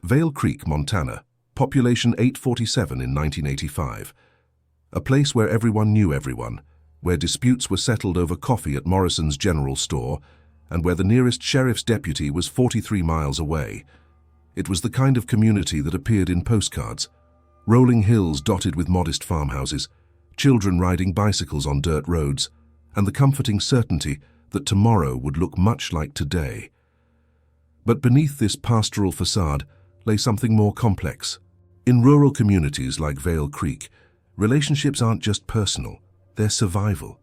Vale Creek, Montana, population 847 in 1985. A place where everyone knew everyone, where disputes were settled over coffee at Morrison's General Store, and where the nearest sheriff's deputy was 43 miles away. It was the kind of community that appeared in postcards. Rolling hills dotted with modest farmhouses, children riding bicycles on dirt roads, and the comforting certainty that tomorrow would look much like today. But beneath this pastoral facade lay something more complex. In rural communities like Vale Creek, relationships aren't just personal, they're survival.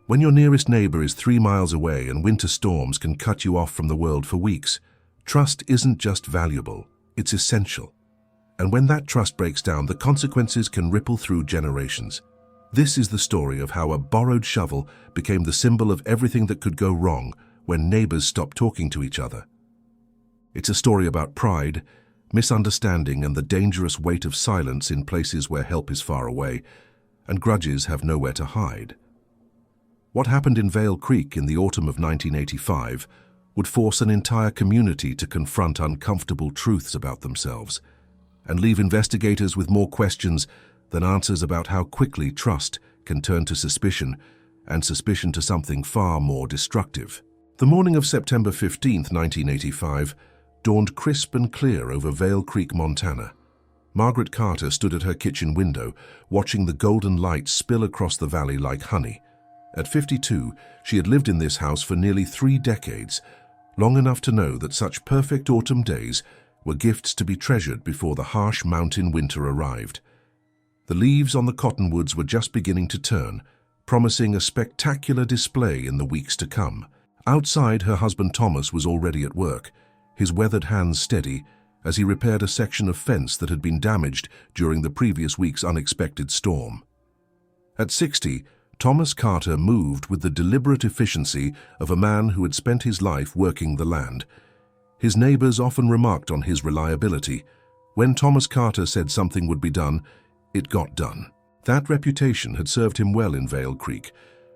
When your nearest neighbor is 3 miles away and winter storms can cut you off from the world for weeks, trust isn't just valuable, it's essential. And when that trust breaks down, the consequences can ripple through generations. This is the story of how a borrowed shovel became the symbol of everything that could go wrong when neighbors stopped talking to each other. It's a story about pride, misunderstanding, and the dangerous weight of silence in places where help is far away, and grudges have nowhere to hide. What happened in Vale Creek in the autumn of 1985 would force an entire community to confront uncomfortable truths about themselves, and leave investigators with more questions than answers about how quickly trust can turn to suspicion, and suspicion to something far more destructive. The morning of September 15, 1985, dawned crisp and clear over Vale Creek, Montana. Margaret Carter stood at her kitchen window, watching the golden light spill across the valley like honey. At 52, she had lived in this house for nearly 3 decades, long enough to know that such perfect autumn days were gifts to be treasured before the harsh mountain winter arrived. The leaves on the cottonwoods were just beginning to turn, promising a spectacular display in the weeks to come. Outside, her husband Thomas was already at work, his weathered hands steady as he repaired a section of fence that had been damaged during the previous week's unexpected storm. At 60, Thomas Carter moved with the deliberate efficiency of a man who had spent his life working the land. His neighbors often remarked on his reliability. When Thomas Carter said something would be done, it got done. That reputation had served him well in Vale Creek,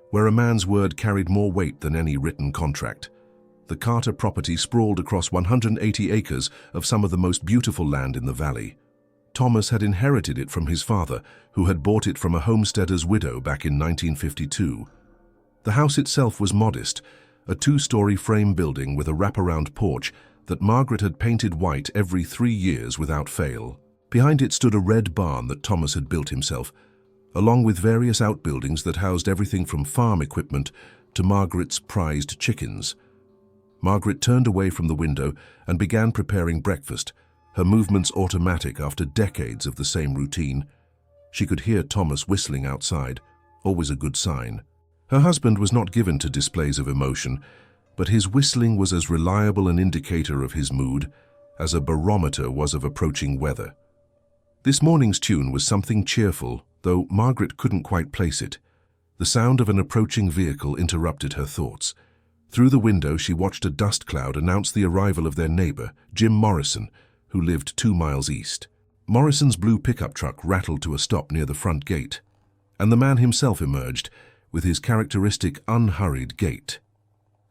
where a man's word carried more weight than any written contract. The Carter property sprawled across 180 acres of some of the most beautiful land in the valley. Thomas had inherited it from his father, who had bought it from a homesteader's widow back in 1952. The house itself was modest, a 2-story frame building with a wraparound porch that Margaret had painted white every 3 years without fail. Behind it stood a red barn that Thomas had built himself, along with various outbuildings that housed everything from farm equipment to Margaret's prized chickens. Margaret turned away from the window and began preparing breakfast, her movements automatic after decades of the same routine. She could hear Thomas whistling outside, always a good sign. Her husband was not given to displays of emotion, but his whistling was as reliable an indicator of his mood as a barometer was of approaching weather. This morning's tune was something cheerful, though Margaret couldn't quite place it. The sound of an approaching vehicle interrupted her thoughts. Through the window, she watched a dust cloud announce the arrival of their neighbor, Jim Morrison, who lived 2 miles east. Morrison's blue pickup truck rattled to a stop near the front gate, and the man himself emerged with his characteristic unhurried gait.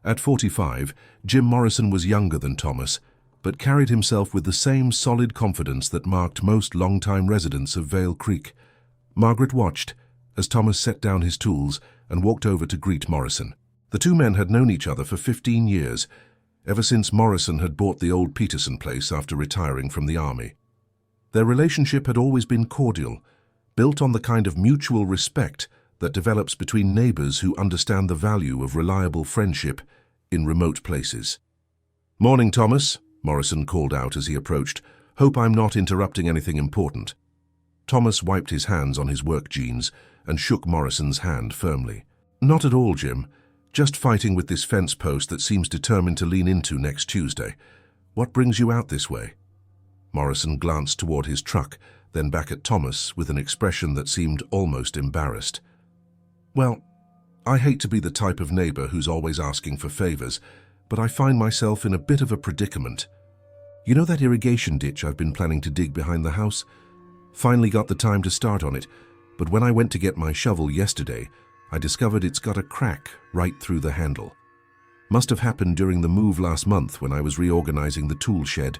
At 45, Jim Morrison was younger than Thomas, but carried himself with the same solid confidence that marked most longtime residents of Vale Creek. Margaret watched as Thomas set down his tools and walked over to greet Morrison. The 2 men had known each other for 15 years, ever since Morrison had bought the old Peterson place after retiring from the army. Their relationship had always been cordial, built on the kind of mutual respect that develops between neighbors who understand the value of reliable friendship in remote places. "Morning, Thomas," Morrison called out as he approached. "Hope I'm not interrupting anything important." Thomas wiped his hands on his work jeans and shook Morrison's hand firmly. "Not at all, Jim. Just fighting with this fence post that seems determined to lean into next Tuesday. What brings you out this way?" Morrison glanced toward his truck, then back at Thomas with an expression that seemed almost embarrassed. "Well, I hate to be the type of neighbor who's always asking for favors, but I find myself in a bit of a predicament. You know that irrigation ditch I've been planning to dig behind the house? Finally got the time to start on it, but when I went to get my shovel yesterday, I discovered it's got a crack right through the handle. Must have happened during the move last month when I was reorganizing the tool shed.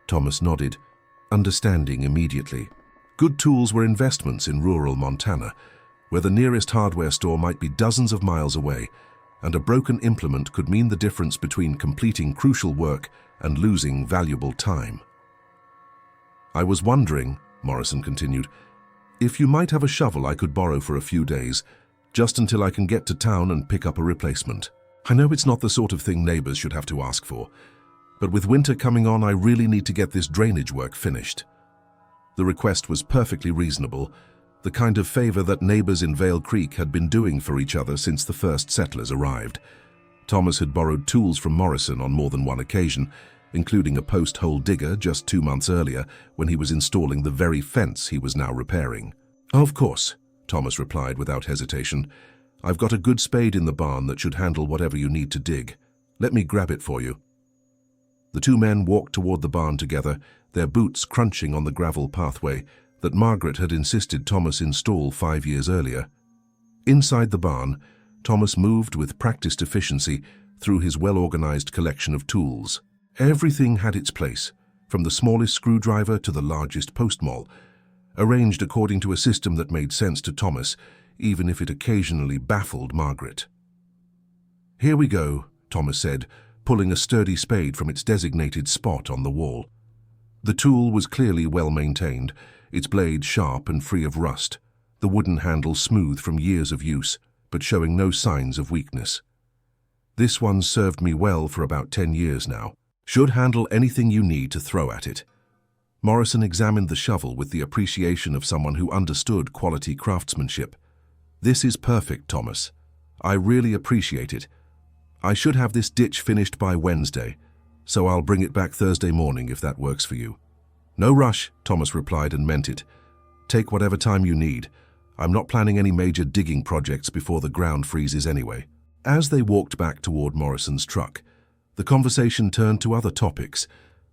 Thomas nodded, understanding immediately. Good tools were investments in rural Montana, where the nearest hardware store might be dozens of miles away, and a broken implement could mean the difference between completing crucial work and losing valuable time. "I was wondering," Morrison continued, "if you might have a shovel I could borrow for a few days, just until I can get to town and pick up a replacement. I know it's not the sort of thing neighbors should have to ask for, but with winter coming on, I really need to get this drainage work finished." The request was perfectly reasonable, the kind of favor that neighbors in Vale Creek had been doing for each other since the first settlers arrived. Thomas had borrowed tools from Morrison on more than one occasion, including a post-hole digger just 2 months earlier when he was installing the very fence he was now repairing. "Of course," Thomas replied without hesitation. "I've got a good spade in the barn that should handle whatever you need to dig. Let me grab it for you." The two men walked toward the barn together, their boots crunching on the gravel pathway that Margaret had insisted Thomas install 5 years earlier. Inside the barn, Thomas moved with practiced efficiency through his well-organized collection of tools. Everything had its place, from the smallest screwdriver to the largest post maul, arranged according to a system that made sense to Thomas, even if it occasionally baffled Margaret. "Here we go," Thomas said, pulling a sturdy spade from its designated spot on the wall. The tool was clearly well maintained, its blade sharp and free of rust, the wooden handle smooth from years of use, but showing no signs of weakness. "This one's served me well for about 10 years now. Should handle anything you need to throw at it." Morrison examined the shovel with the appreciation of someone who understood quality craftsmanship. "This is perfect, Thomas. I really appreciate it. I should have this ditch finished by Wednesday, so I'll bring it back Thursday morning if that works for you." "No rush," Thomas replied and meant it. "Take whatever time you need. I'm not planning any major digging projects before the ground freezes anyway." As they walked back toward Morrison's truck, the conversation turned to other topics: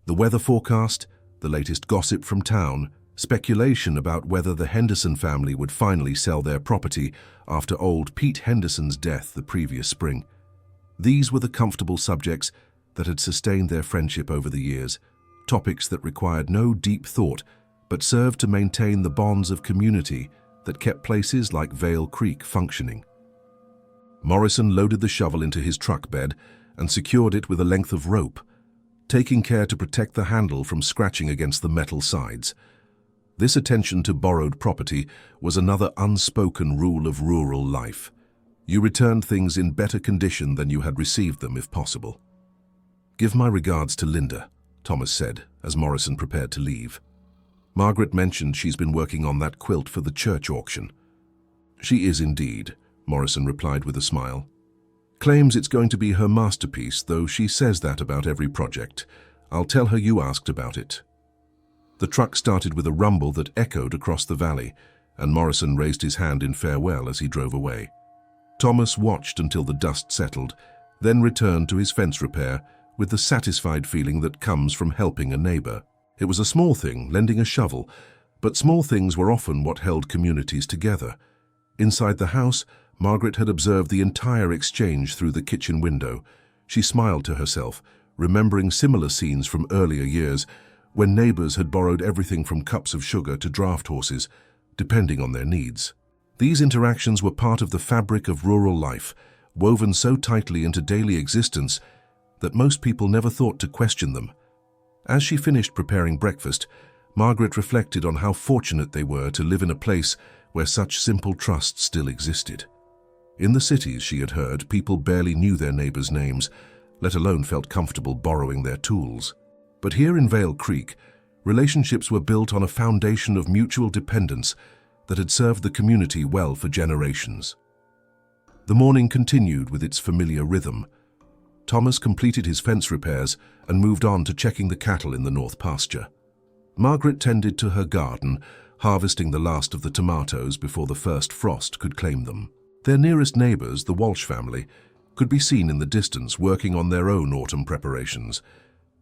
the weather forecast, the latest gossip from town, speculation about whether the Henderson family would finally sell their property after old Pete Henderson's death the previous spring. These were the comfortable subjects that had sustained their friendship over the years, topics that required no deep thought but served to maintain the bonds of community that kept places like Vale Creek functioning. Morrison loaded the shovel into his truck bed and secured it with a length of rope, taking care to protect the handle from scratching against the metal sides. This attention to borrowed property was another unspoken rule of rural life. You returned things in better condition than you had received them if possible. "Give my regards to Linda," Thomas said as Morrison prepared to leave. "Margaret mentioned she's been working on that quilt for the church auction." "She is indeed," Morrison replied with a smile. "Claims it's going to be her masterpiece, though she says that about every project. I'll tell her you asked about it." The truck started with a rumble that echoed across the valley, and Morrison raised his hand in farewell as he drove away. Thomas watched until the dust settled, then returned to his fence repair with the satisfied feeling that comes from helping a neighbor. It was a small thing, lending a shovel, but small things were often what held communities together. Inside the house, Margaret had observed the entire exchange through the kitchen window. She smiled to herself, remembering similar scenes from earlier years when neighbors had borrowed everything from cups of sugar to draft horses, depending on their needs. These interactions were part of the fabric of rural life, woven so tightly into daily existence that most people never thought to question them. As she finished preparing breakfast, Margaret reflected on how fortunate they were to live in a place where such simple trust still existed. In the cities, she had heard, people barely knew their neighbors' names, let alone felt comfortable borrowing their tools. But here in Vale Creek, relationships were built on a foundation of mutual dependence that had served the community well for generations. The morning continued with its familiar rhythm. Thomas completed his fence repairs and moved on to checking the cattle in the north pasture. Margaret tended to her garden, harvesting the last of the tomatoes before the first frost could claim them. Their nearest neighbors, the Walsh family, could be seen in the distance working on their own autumn preparations.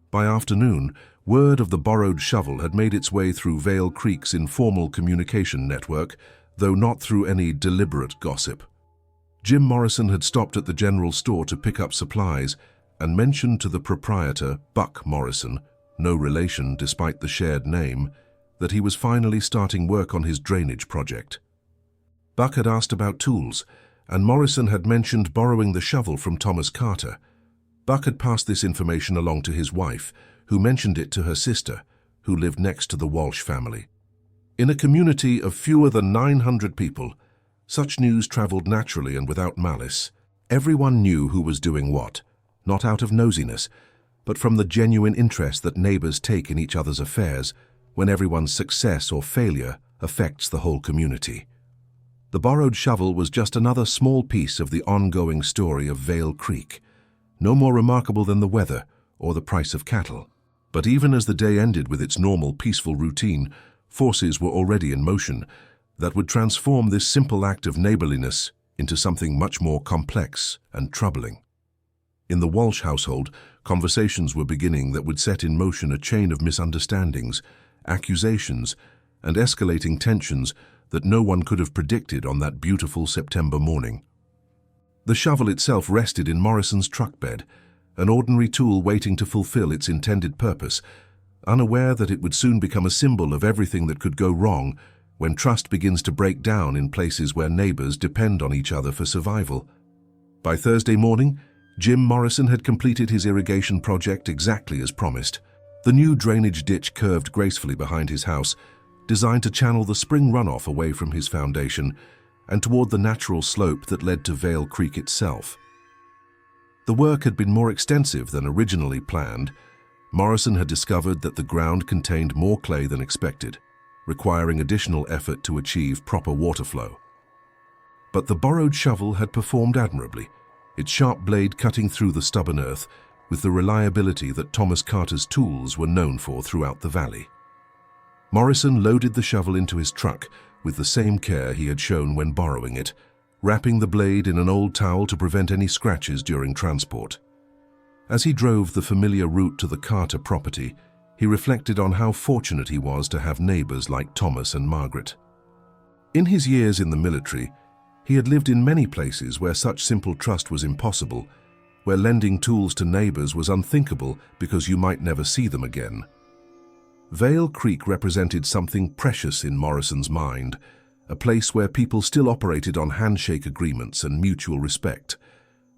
By afternoon, word of the borrowed shovel had made its way through Vale Creek's informal communication network, though not through any deliberate gossip. Jim Morrison had stopped at the general store to pick up supplies and mentioned to the proprietor, Buck Morrison, no relation despite the shared name, that he was finally starting work on his drainage project. Buck had asked about tools, and Morrison had mentioned borrowing the shovel from Thomas Carter. Buck had passed this information along to his wife, who mentioned it to her sister, who lived next to the Walsh family. In a community of fewer than 900 people, such news traveled naturally and without malice. Everyone knew who was doing what, not out of nosiness, but from the genuine interest that neighbors take in each other's affairs when everyone's success or failure affects the whole community. The borrowed shovel was just another small piece of the ongoing story of Vale Creek, no more remarkable than the weather or the price of cattle. But even as the day ended with its normal, peaceful routine, forces were already in motion that would transform this simple act of neighborliness into something much more complex and troubling. In the Walsh household, conversations were beginning that would set in motion a chain of misunderstandings, accusations, and escalating tensions that no one could have predicted on that beautiful September morning. The shovel itself rested in Morrison's truck bed, an ordinary tool waiting to fulfill its intended purpose, unaware that it would soon become a symbol of everything that could go wrong when trust begins to break down in places where neighbors depend on each other for survival. By Thursday morning, Jim Morrison had completed his irrigation project exactly as promised. The new drainage ditch curved gracefully behind his house, designed to channel the spring runoff away from his foundation and toward the natural slope that led to Vale Creek itself. The work had been more extensive than originally planned. Morrison had discovered that the ground contained more clay than expected, requiring additional effort to achieve proper water flow. But the borrowed shovel had performed admirably, its sharp blade cutting through the stubborn earth with the reliability that Thomas Carter's tools were known for throughout the valley. Morrison loaded the shovel into his truck with the same care he had shown when borrowing it, wrapping the blade in an old towel to prevent any scratches during transport. As he drove the familiar route to the Carter property, he reflected on how fortunate he was to have neighbors like Thomas and Margaret. In his years in the military, he had lived in many places where such simple trust was impossible, where lending tools to neighbors was unthinkable because you might never see them again. Vale Creek represented something precious in Morrison's mind, a place where people still operated on handshake agreements and mutual respect.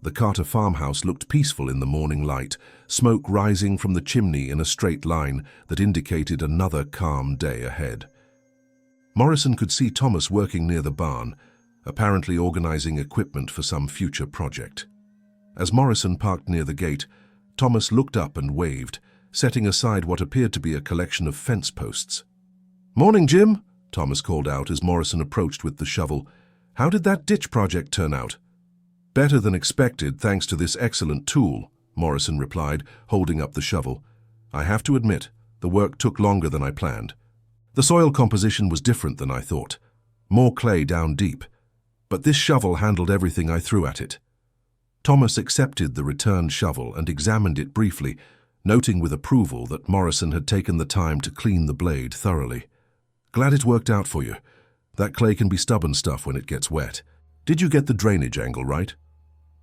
The Carter farmhouse looked peaceful in the morning light, smoke rising from the chimney in a straight line that indicated another calm day ahead. Morrison could see Thomas working near the barn, apparently organizing equipment for some future project. As Morrison parked near the gate, Thomas looked up and waved, setting aside what appeared to be a collection of fence posts. "Morning, Jim," Thomas called out as Morrison approached with the shovel. "How did that ditch project turn out?" "Better than expected, thanks to this excellent tool," Morrison replied, holding up the shovel. "I have to admit, the work took longer than I planned. The soil composition was different than I thought. More clay down deep. But this shovel handled everything I threw at it." Thomas accepted the returned shovel and examined it briefly, noting with approval that Morrison had taken the time to clean the blade thoroughly. "Glad it worked out for you. That clay can be stubborn stuff when it gets wet. Did you get the drainage angle right?"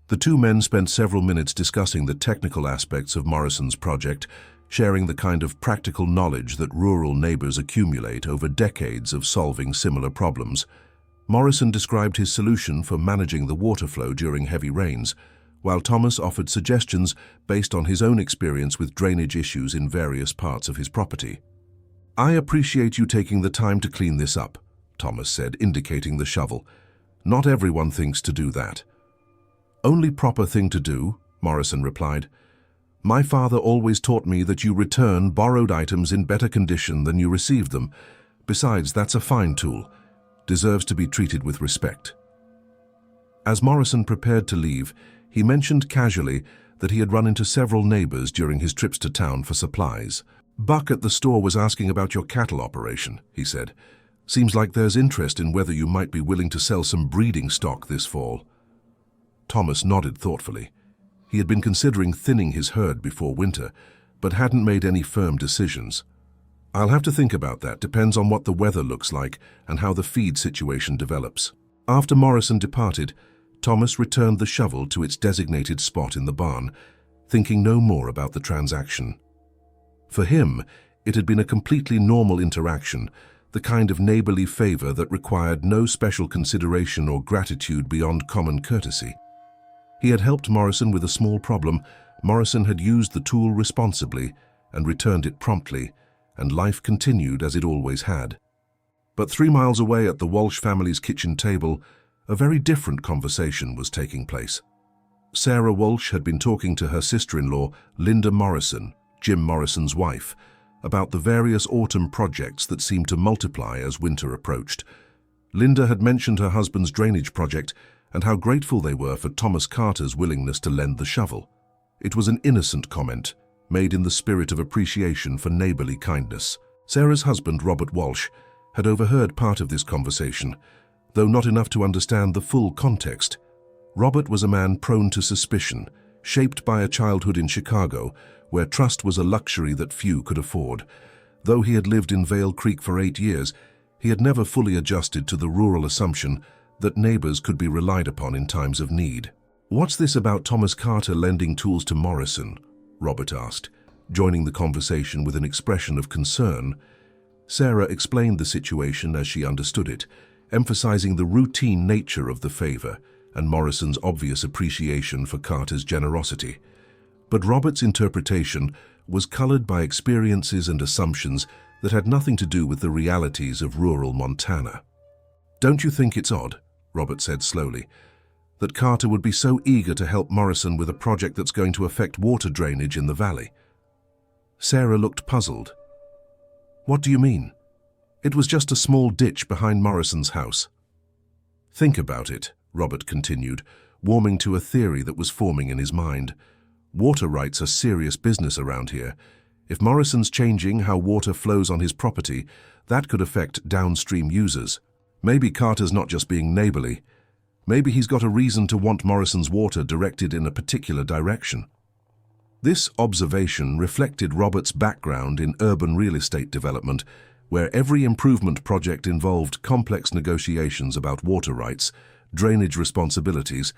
The two men spent several minutes discussing the technical aspects of Morrison's project, sharing the kind of practical knowledge that rural neighbors accumulate over decades of solving similar problems. Morrison described his solution for managing the water flow during heavy rains, while Thomas offered suggestions based on his own experience with drainage issues in various parts of his property. "I appreciate you taking the time to clean this up," Thomas said, indicating the shovel. "Not everyone thinks to do that." "Only proper thing to do," Morrison replied. "My father always taught me that you return borrowed items in better condition than you received them. Besides, that's a fine tool. Deserves to be treated with respect." As Morrison prepared to leave, he mentioned casually that he had run into several neighbors during his trips to town for supplies. "Buck at the store was asking about your cattle operation," he said. "Seems like there's interest in whether you might be willing to sell some breeding stock this fall." Thomas nodded thoughtfully. He had been considering thinning his herd before winter, but hadn't made any firm decisions. "I'll have to think about that. Depends on what the weather looks like and how the feed situation develops." After Morrison departed, Thomas returned the shovel to its designated spot in the barn, thinking no more about the transaction. For him, it had been a completely normal interaction, the kind of neighborly favor that required no special consideration or gratitude beyond common courtesy. He had helped Morrison with a small problem. Morrison had used the tool responsibly and returned it promptly, and life continued as it always had. But 3 miles away at the Walsh family's kitchen table, a very different conversation was taking place. Sarah Walsh had been talking to her sister-in-law, Linda Morrison, Jim Morrison's wife, about the various autumn projects that seemed to multiply as winter approached. Linda had mentioned her husband's drainage project and how grateful they were for Thomas Carter's willingness to lend the shovel. It was an innocent comment, made in the spirit of appreciation for neighborly kindness. Sarah's husband, Robert Walsh, had overheard part of this conversation, though not enough to understand the full context. Robert was a man prone to suspicion, shaped by a childhood in Chicago, where trust was a luxury that few could afford. Though he had lived in Vale Creek for 8 years, he had never fully adjusted to the rural assumption that neighbors could be relied upon in times of need. "What's this about Thomas Carter lending tools to Morrison?" Robert asked, joining the conversation with an expression of concern. Sarah explained the situation as she understood it, emphasizing the routine nature of the favor and Morrison's obvious appreciation for Carter's generosity. But Robert's interpretation was colored by experiences and assumptions that had nothing to do with the realities of rural Montana. "Don't you think it's odd," Robert said slowly, "that Carter would be so eager to help Morrison with a project that's going to affect water drainage in the valley?" Sarah looked puzzled. "What do you mean? It was just a small ditch behind Morrison's house." "Think about it," Robert continued, warming to a theory that was forming in his mind. "Water rights are serious business around here. If Morrison's changing how water flows on his property, that could affect downstream users. Maybe Carter's not just being neighborly. Maybe he's got a reason to want Morrison's water directed in a particular direction." This observation reflected Robert's background in urban real estate development, where every improvement project involved complex negotiations about water rights, drainage responsibilities,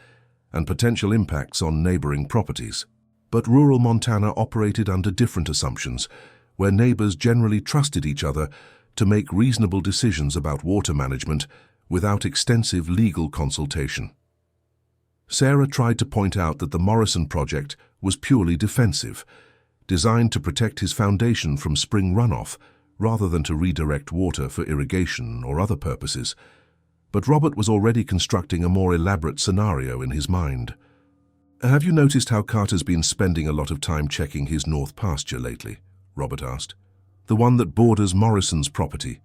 and potential impacts on neighboring properties. But rural Montana operated under different assumptions, where neighbors generally trusted each other to make reasonable decisions about water management without extensive legal consultation. Sarah tried to point out that the Morrison project was purely defensive, designed to protect his foundation from spring runoff rather than to redirect water for irrigation or other purposes. But Robert was already constructing a more elaborate scenario in his mind. "Have you noticed how Carter's been spending a lot of time checking his north pasture lately?" Robert asked. "The one that borders Morrison's property.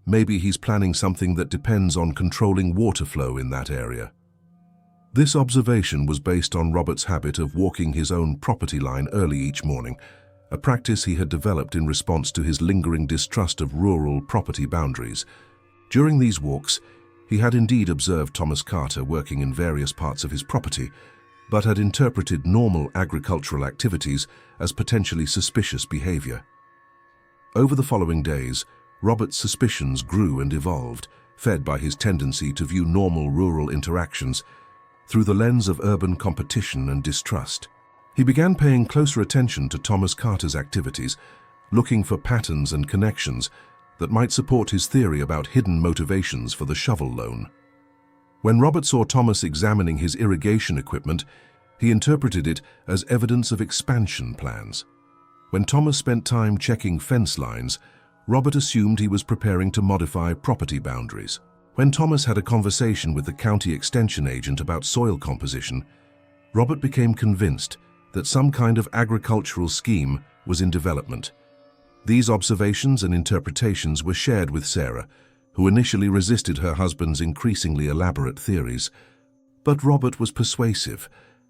Maybe he's planning something that depends on controlling water flow in that area." This observation was based on Robert's habit of walking his own property line early each morning, a practice he had developed in response to his lingering distrust of rural property boundaries. During these walks, he had indeed observed Thomas Carter working in various parts of his property, but had interpreted normal agricultural activities as potentially suspicious behavior. Over the following days, Robert's suspicions grew and evolved, fed by his tendency to view normal rural interactions through the lens of urban competition and distrust. He began paying closer attention to Thomas Carter's activities, looking for patterns and connections that might support his theory about hidden motivations for the shovel loan. When Robert saw Thomas examining his irrigation equipment, he interpreted it as evidence of expansion plans. When Thomas spent time checking fence lines, Robert assumed he was preparing to modify property boundaries. When Thomas had a conversation with the county extension agent about soil composition, Robert became convinced that some kind of agricultural scheme was in development. These observations and interpretations were shared with Sarah, who initially resisted her husband's increasingly elaborate theories. But Robert was persuasive,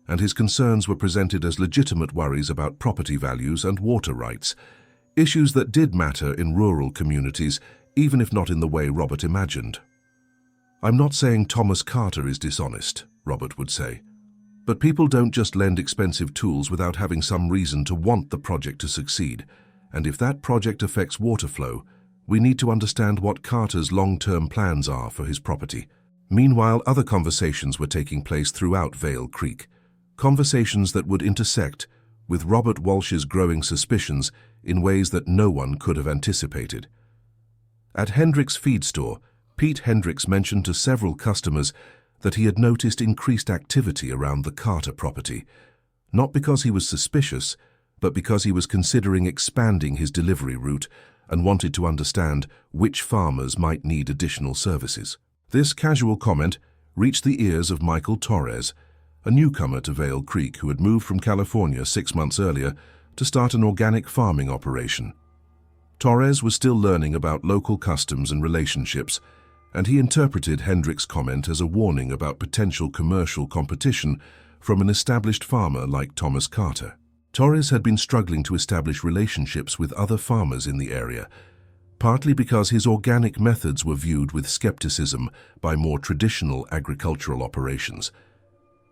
and his concerns were presented as legitimate worries about property values and water rights, issues that did matter in rural communities, even if not in the way Robert imagined. "I'm not saying Thomas Carter is dishonest," Robert would say, "but people don't just lend expensive tools without having some reason to want the project to succeed, and if that project affects water flow, we need to understand what Carter's long-term plans are for his property." Meanwhile, other conversations were taking place throughout Vale Creek, conversations that would intersect with Robert Walsh's growing suspicions in ways that no one could have anticipated. At Hendricks' feed store, Pete Hendricks mentioned to several customers that he had noticed increased activity around the Carter property, not because he was suspicious, but because he was considering expanding his delivery route and wanted to understand which farmers might need additional services. This casual comment reached the ears of Michael Torres, a newcomer to Vale Creek who had moved from California 6 months earlier to start an organic farming operation. Torres was still learning about local customs and relationships, and he interpreted Hendricks' comment as a warning about potential commercial competition from an established farmer like Thomas Carter. Torres had been struggling to establish relationships with other farmers in the area, partly because his organic methods were viewed with skepticism by more traditional agricultural operations.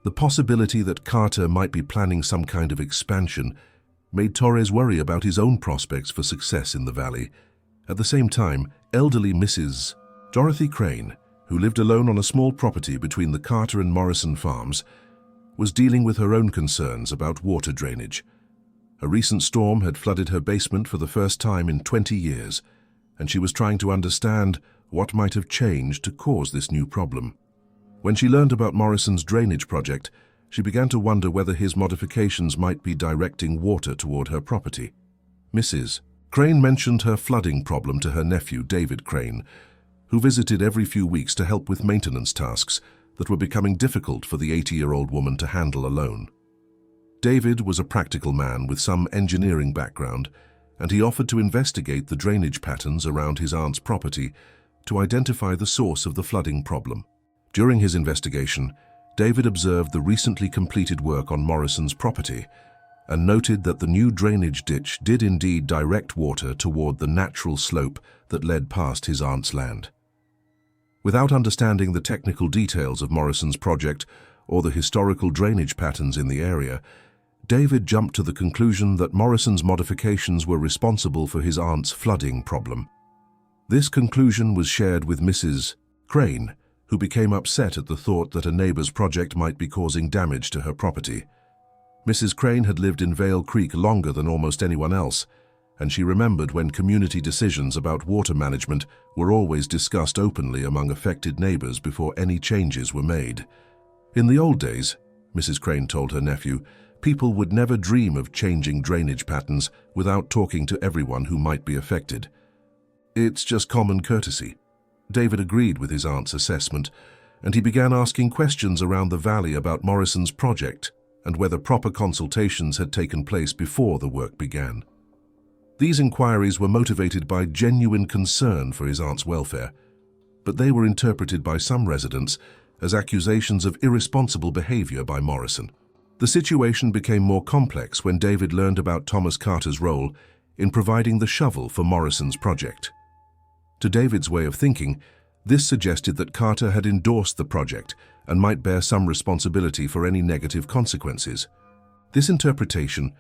The possibility that Carter might be planning some kind of expansion made Torres worry about his own prospects for success in the valley. At the same time, elderly Mrs. Dorothy Crane, who lived alone on a small property between the Carter and Morrison farms, was dealing with her own concerns about water drainage. A recent storm had flooded her basement for the first time in 20 years, and she was trying to understand what might have changed to cause this new problem. When she learned about Morrison's drainage project, she began to wonder whether his modifications might be directing water toward her property. Mrs. Crane mentioned her flooding problem to her nephew, David Crane, who visited every few weeks to help with maintenance tasks that were becoming difficult for the 80-year-old woman to handle alone. David was a practical man with some engineering background, and he offered to investigate the drainage patterns around his aunt's property to identify the source of the flooding problem. During his investigation, David observed the recently completed work on Morrison's property and noted that the new drainage ditch did indeed direct water toward the natural slope that led past his aunt's land. Without understanding the technical details of Morrison's project or the historical drainage patterns in the area, David jumped to the conclusion that Morrison's modifications were responsible for his aunt's flooding problem. This conclusion was shared with Mrs. Crane, who became upset at the thought that a neighbor's project might be causing damage to her property. Mrs. Crane had lived in Vale Creek longer than almost anyone else, and she remembered when community decisions about water management were always discussed openly among affected neighbors before any changes were made. In the old days, Mrs. Crane told her nephew, people would never dream of changing drainage patterns without talking to everyone who might be affected. It's just common courtesy. David agreed with his aunt's assessment, and he began asking questions around the valley about Morrison's project and whether proper consultations had taken place before the work began. These inquiries were motivated by genuine concern for his aunt's welfare, but they were interpreted by some residents as accusations of irresponsible behavior by Morrison. The situation became more complex when David learned about Thomas Carter's role in providing the shovel for Morrison's project. To David's way of thinking, this suggested that Carter had endorsed the project and might bear some responsibility for any negative consequences. This interpretation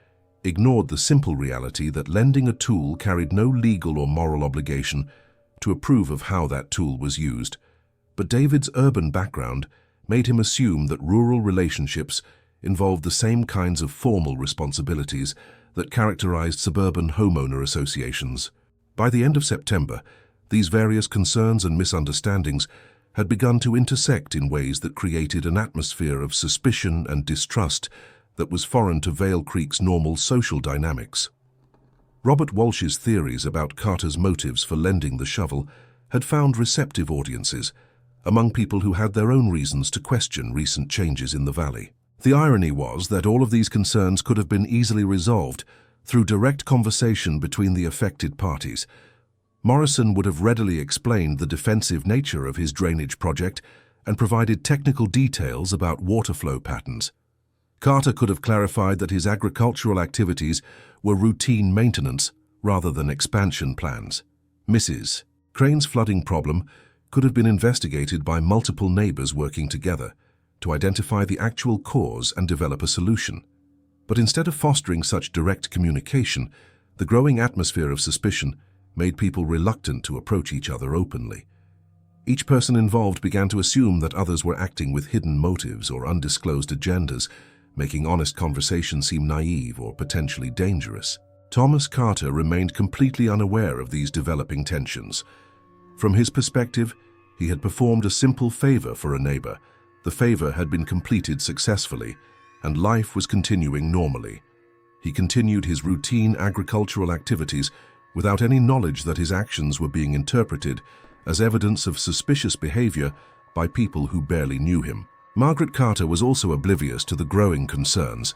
ignored the simple reality that lending a tool carried no legal or moral obligation to approve of how that tool was used, but David's urban background made him assume that rural relationships involved the same kinds of formal responsibilities that characterized suburban homeowner associations. By the end of September, these various concerns and misunderstandings had begun to intersect in ways that created an atmosphere of suspicion and distrust that was foreign to Vale Creek's normal social dynamics. Robert Walsh's theories about Carter's motives for lending the shovel had found receptive audiences among people who had their own reasons to question recent changes in the valley. The irony was that all of these concerns could have been easily resolved through direct conversation between the affected parties. Morrison would have readily explained the defensive nature of his drainage project and provided technical details about water flow patterns. Carter could have clarified that his agricultural activities were routine maintenance rather than expansion plans. Mrs. Crane's flooding problem could have been investigated by multiple neighbors working together to identify the actual cause and develop a solution. But instead of fostering such direct communication, the growing atmosphere of suspicion made people reluctant to approach each other openly. Each person involved began to assume that others were acting with hidden motives or undisclosed agendas, making honest conversation seem naive or potentially dangerous. Thomas Carter remained completely unaware of these developing tensions. From his perspective, he had performed a simple favor for a neighbor. The favor had been completed successfully, and life was continuing normally. He continued his routine agricultural activities without any knowledge that his actions were being interpreted as evidence of suspicious behavior by people who barely knew him. Margaret Carter was also oblivious to the growing concerns,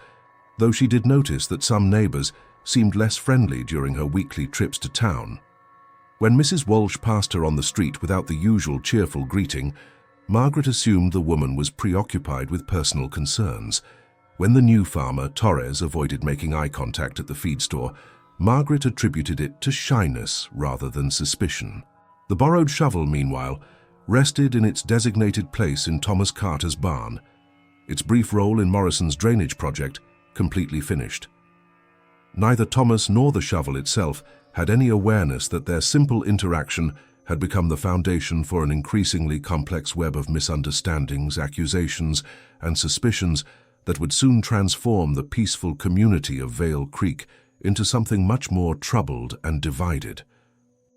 though she did notice that some neighbors seemed less friendly during her weekly trips to town. When Mrs. Walsh passed her on the street without the usual cheerful greeting, Margaret assumed the woman was preoccupied with personal concerns. When the new farmer, Torres, avoided making eye contact at the feed store, Margaret attributed it to shyness rather than suspicion. The borrowed shovel, meanwhile, rested in its designated place in Thomas Carter's barn, its brief role in Morrison's drainage project completely finished. Neither Thomas nor the shovel itself had any awareness that their simple interaction had become the foundation for an increasingly complex web of misunderstandings, accusations, and suspicions that would soon transform the peaceful community of Vale Creek into something much more troubled and divided.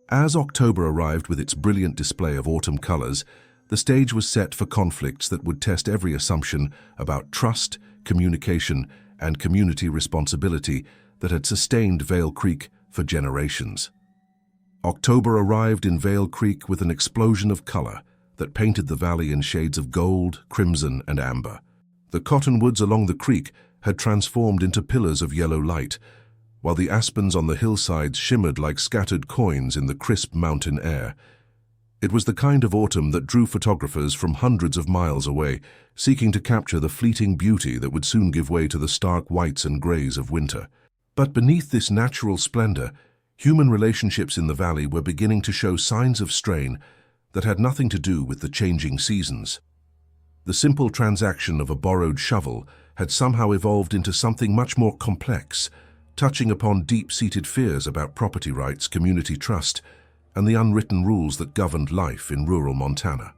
As October arrived with its brilliant display of autumn colors, the stage was set for conflicts that would test every assumption about trust, communication, and community responsibility that had sustained Vale Creek for generations. October arrived in Vale Creek with an explosion of color that painted the valley in shades of gold, crimson, and amber. The cottonwoods along the creek had transformed into pillars of yellow light, while the aspens on the hillsides shimmered like scattered coins in the crisp mountain air. It was the kind of autumn that drew photographers from hundreds of miles away, seeking to capture the fleeting beauty that would soon give way to the stark whites and grays of winter. But beneath this natural splendor, human relationships in the valley were beginning to show signs of strain that had nothing to do with the changing seasons. The simple transaction of a borrowed shovel had somehow evolved into something much more complex, touching upon deep-seated fears about property rights, community trust, and the unwritten rules that governed life in rural Montana.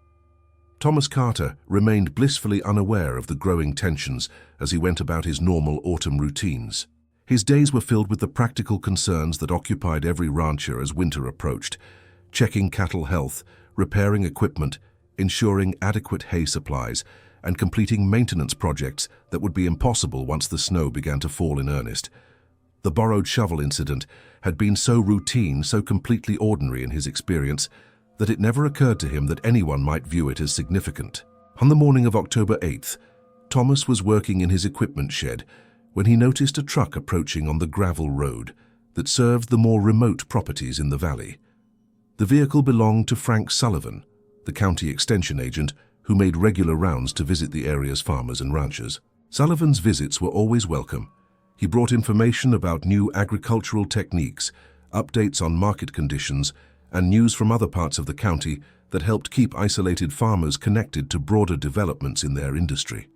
Thomas Carter remained blissfully unaware of the growing tensions as he went about his normal autumn routines. His days were filled with the practical concerns that occupied every rancher as winter approached: checking cattle health, repairing equipment, ensuring adequate hay supplies, and completing maintenance projects that would be impossible once the snow began to fall in earnest. The borrowed shovel incident had been so routine, so completely ordinary in his experience, that it never occurred to him that anyone might view it as significant. On the morning of October 8th, Thomas was working in his equipment shed when he noticed a truck approaching on the gravel road that served the more remote properties in the valley. The vehicle belonged to Frank Sullivan, the county extension agent who made regular rounds to visit the area's farmers and ranchers. Sullivan's visits were always welcome. He brought information about new agricultural techniques, updates on market conditions, and news from other parts of the county that helped keep isolated farmers connected to broader developments in their industry.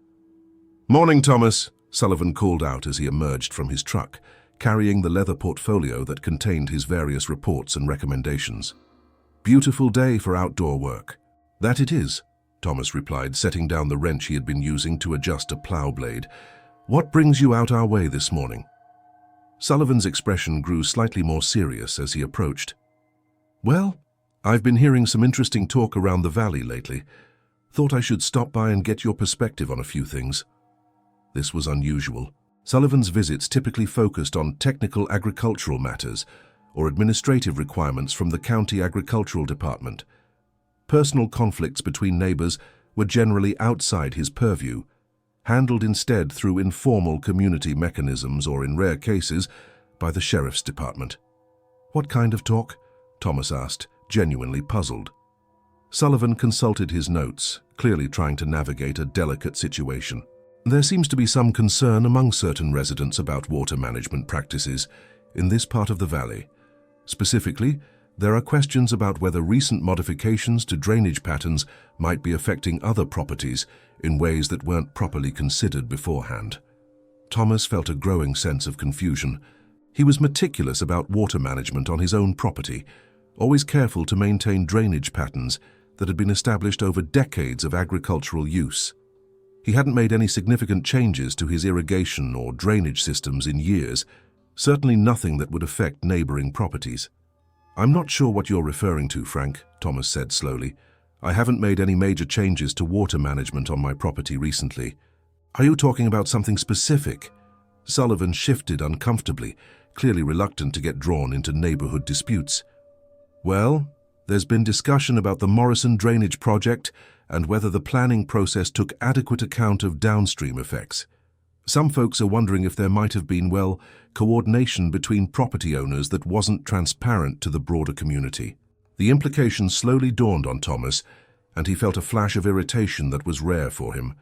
"Morning, Thomas," Sullivan called out as he emerged from his truck, carrying the leather portfolio that contained his various reports and recommendations. "Beautiful day for outdoor work." "That it is," Thomas replied, setting down the wrench he had been using to adjust a plow blade. "What brings you out our way this morning?" Sullivan's expression grew slightly more serious as he approached. "Well, I've been hearing some interesting talk around the valley lately. Thought I should stop by and get your perspective on a few things." This was unusual. Sullivan's visits typically focused on technical agricultural matters or administrative requirements from the county agricultural department. Personal conflicts between neighbors were generally outside his purview, handled instead through informal community mechanisms or, in rare cases, by the sheriff's department. "What kind of talk?" Thomas asked, genuinely puzzled. Sullivan consulted his notes, clearly trying to navigate a delicate situation. "There seems to be some concern among certain residents about water management practices in this part of the valley. Specifically, there are questions about whether recent modifications to drainage patterns might be affecting other properties in ways that weren't properly considered beforehand." Thomas felt a growing sense of confusion. He was meticulous about water management on his own property, always careful to maintain drainage patterns that had been established over decades of agricultural use. He hadn't made any significant changes to his irrigation or drainage systems in years, Certainly nothing that would affect neighboring properties. "I'm not sure what you're referring to, Frank," Thomas said slowly. "I haven't made any major changes to water management on my property recently." "Are you talking about something specific?" Sullivan shifted uncomfortably, clearly reluctant to get drawn into neighborhood disputes. "Well, there's been discussion about the Morrison drainage project and whether the planning process took adequate account of downstream effects. Some folks are wondering if there might have been, well, coordination between property owners that wasn't transparent to the broader community." The implication slowly dawned on Thomas, and he felt a flash of irritation that was rare for him.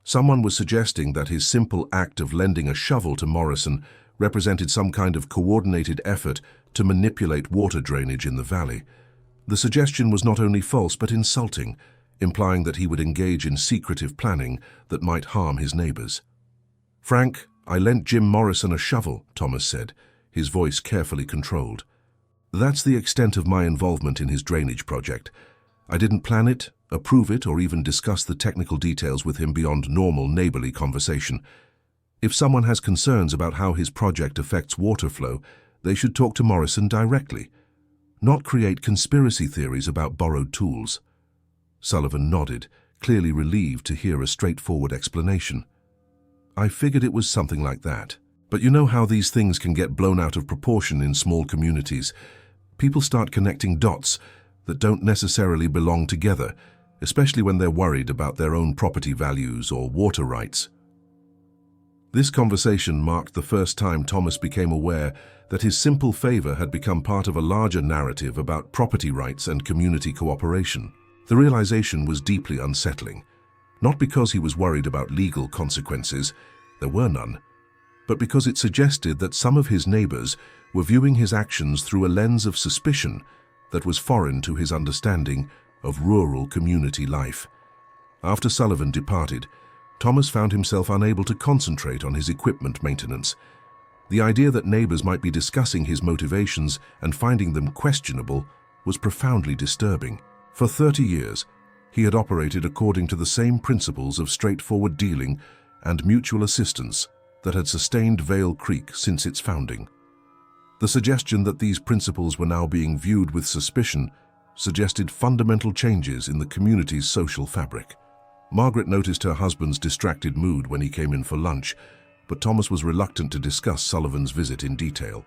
Someone was suggesting that his simple act of lending a shovel to Morrison represented some kind of coordinated effort to manipulate water drainage in the valley. The suggestion was not only false but insulting, implying that he would engage in secretive planning that might harm his neighbors. "Frank, I lent Jim Morrison a shovel," Thomas said, his voice carefully controlled. "That's the extent of my involvement in his drainage project. I didn't plan it, approve it, or even discuss the technical details with him beyond normal neighborly conversation. If someone has concerns about how his project affects water flow, they should talk to Morrison directly, not create conspiracy theories about borrowed tools." Sullivan nodded, clearly relieved to hear a straightforward explanation. "I figured it was something like that. But you know how these things can get blown out of proportion in small communities. People start connecting dots that don't necessarily belong together, especially when they're worried about their own property values or water rights." This conversation marked the first time Thomas became aware that his simple favor had become part of a larger narrative about property rights and community cooperation. The realization was deeply unsettling, not because he was worried about legal consequences, there were none, but because it suggested that some of his neighbors were viewing his actions through a lens of suspicion that was foreign to his understanding of rural community life. After Sullivan departed, Thomas found himself unable to concentrate on his equipment maintenance. The idea that neighbors might be discussing his motivations and finding them questionable was profoundly disturbing. For 30 years, he had operated according to the same principles of straightforward dealing and mutual assistance that had sustained Vale Creek since its founding. The suggestion that these principles were now being viewed with suspicion suggested fundamental changes in the community's social fabric. Margaret noticed her husband's distracted mood when he came in for lunch, but Thomas was reluctant to discuss Sullivan's visit in detail.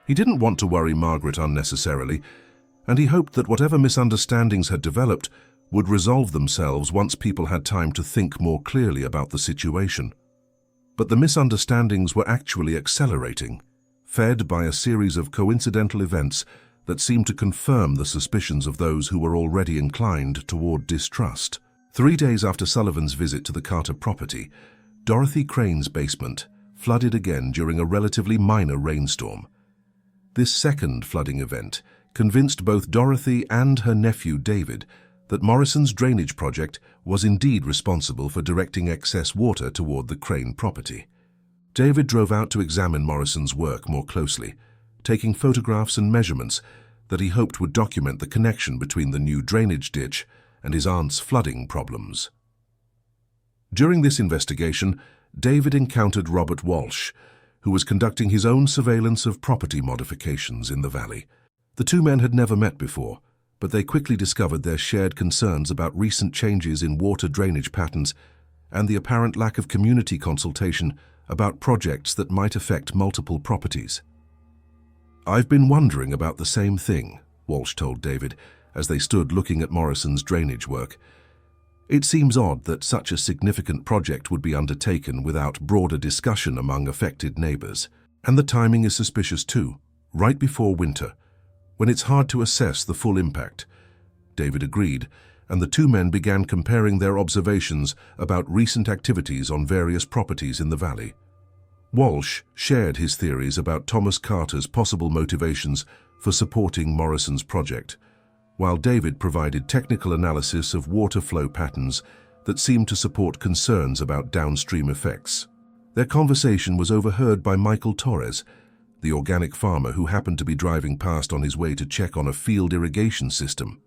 He didn't want to worry Margaret unnecessarily, and he hoped that whatever misunderstandings had developed would resolve themselves once people had time to think more clearly about the situation. But the misunderstandings were actually accelerating, fed by a series of coincidental events that seemed to confirm the suspicions of those who were already inclined toward distrust. 3 days after Sullivan's visit to the Carter property, Dorothy Crane's basement flooded again during a relatively minor rainstorm. This second flooding event convinced both Dorothy and her nephew David that Morrison's drainage project was indeed responsible for directing excess water toward the Crane property. David drove out to examine Morrison's work more closely, taking photographs and measurements that he hoped would document the connection between the new drainage ditch and his aunt's flooding problems. During this investigation, David encountered Robert Walsh, who was conducting his own surveillance of property modifications in the valley. The two men had never met before, but they quickly discovered their shared concerns about recent changes in water drainage patterns and the apparent lack of community consultation about projects that might affect multiple properties. "I've been wondering about the same thing," Walsh told David, as they stood looking at Morrison's drainage work. "It seems odd that such a significant project would be undertaken without broader discussion among affected neighbors. And the timing is suspicious too, right before winter, when it's hard to assess the full impact." David agreed, and the two men began comparing their observations about recent activities on various properties in the valley. Walsh shared his theories about Thomas Carter's possible motivations for supporting Morrison's project, while David provided technical analysis of water flow patterns that seemed to support concerns about downstream effects. Their conversation was overheard by Michael Torres, the organic farmer who happened to be driving past on his way to check on a field irrigation system.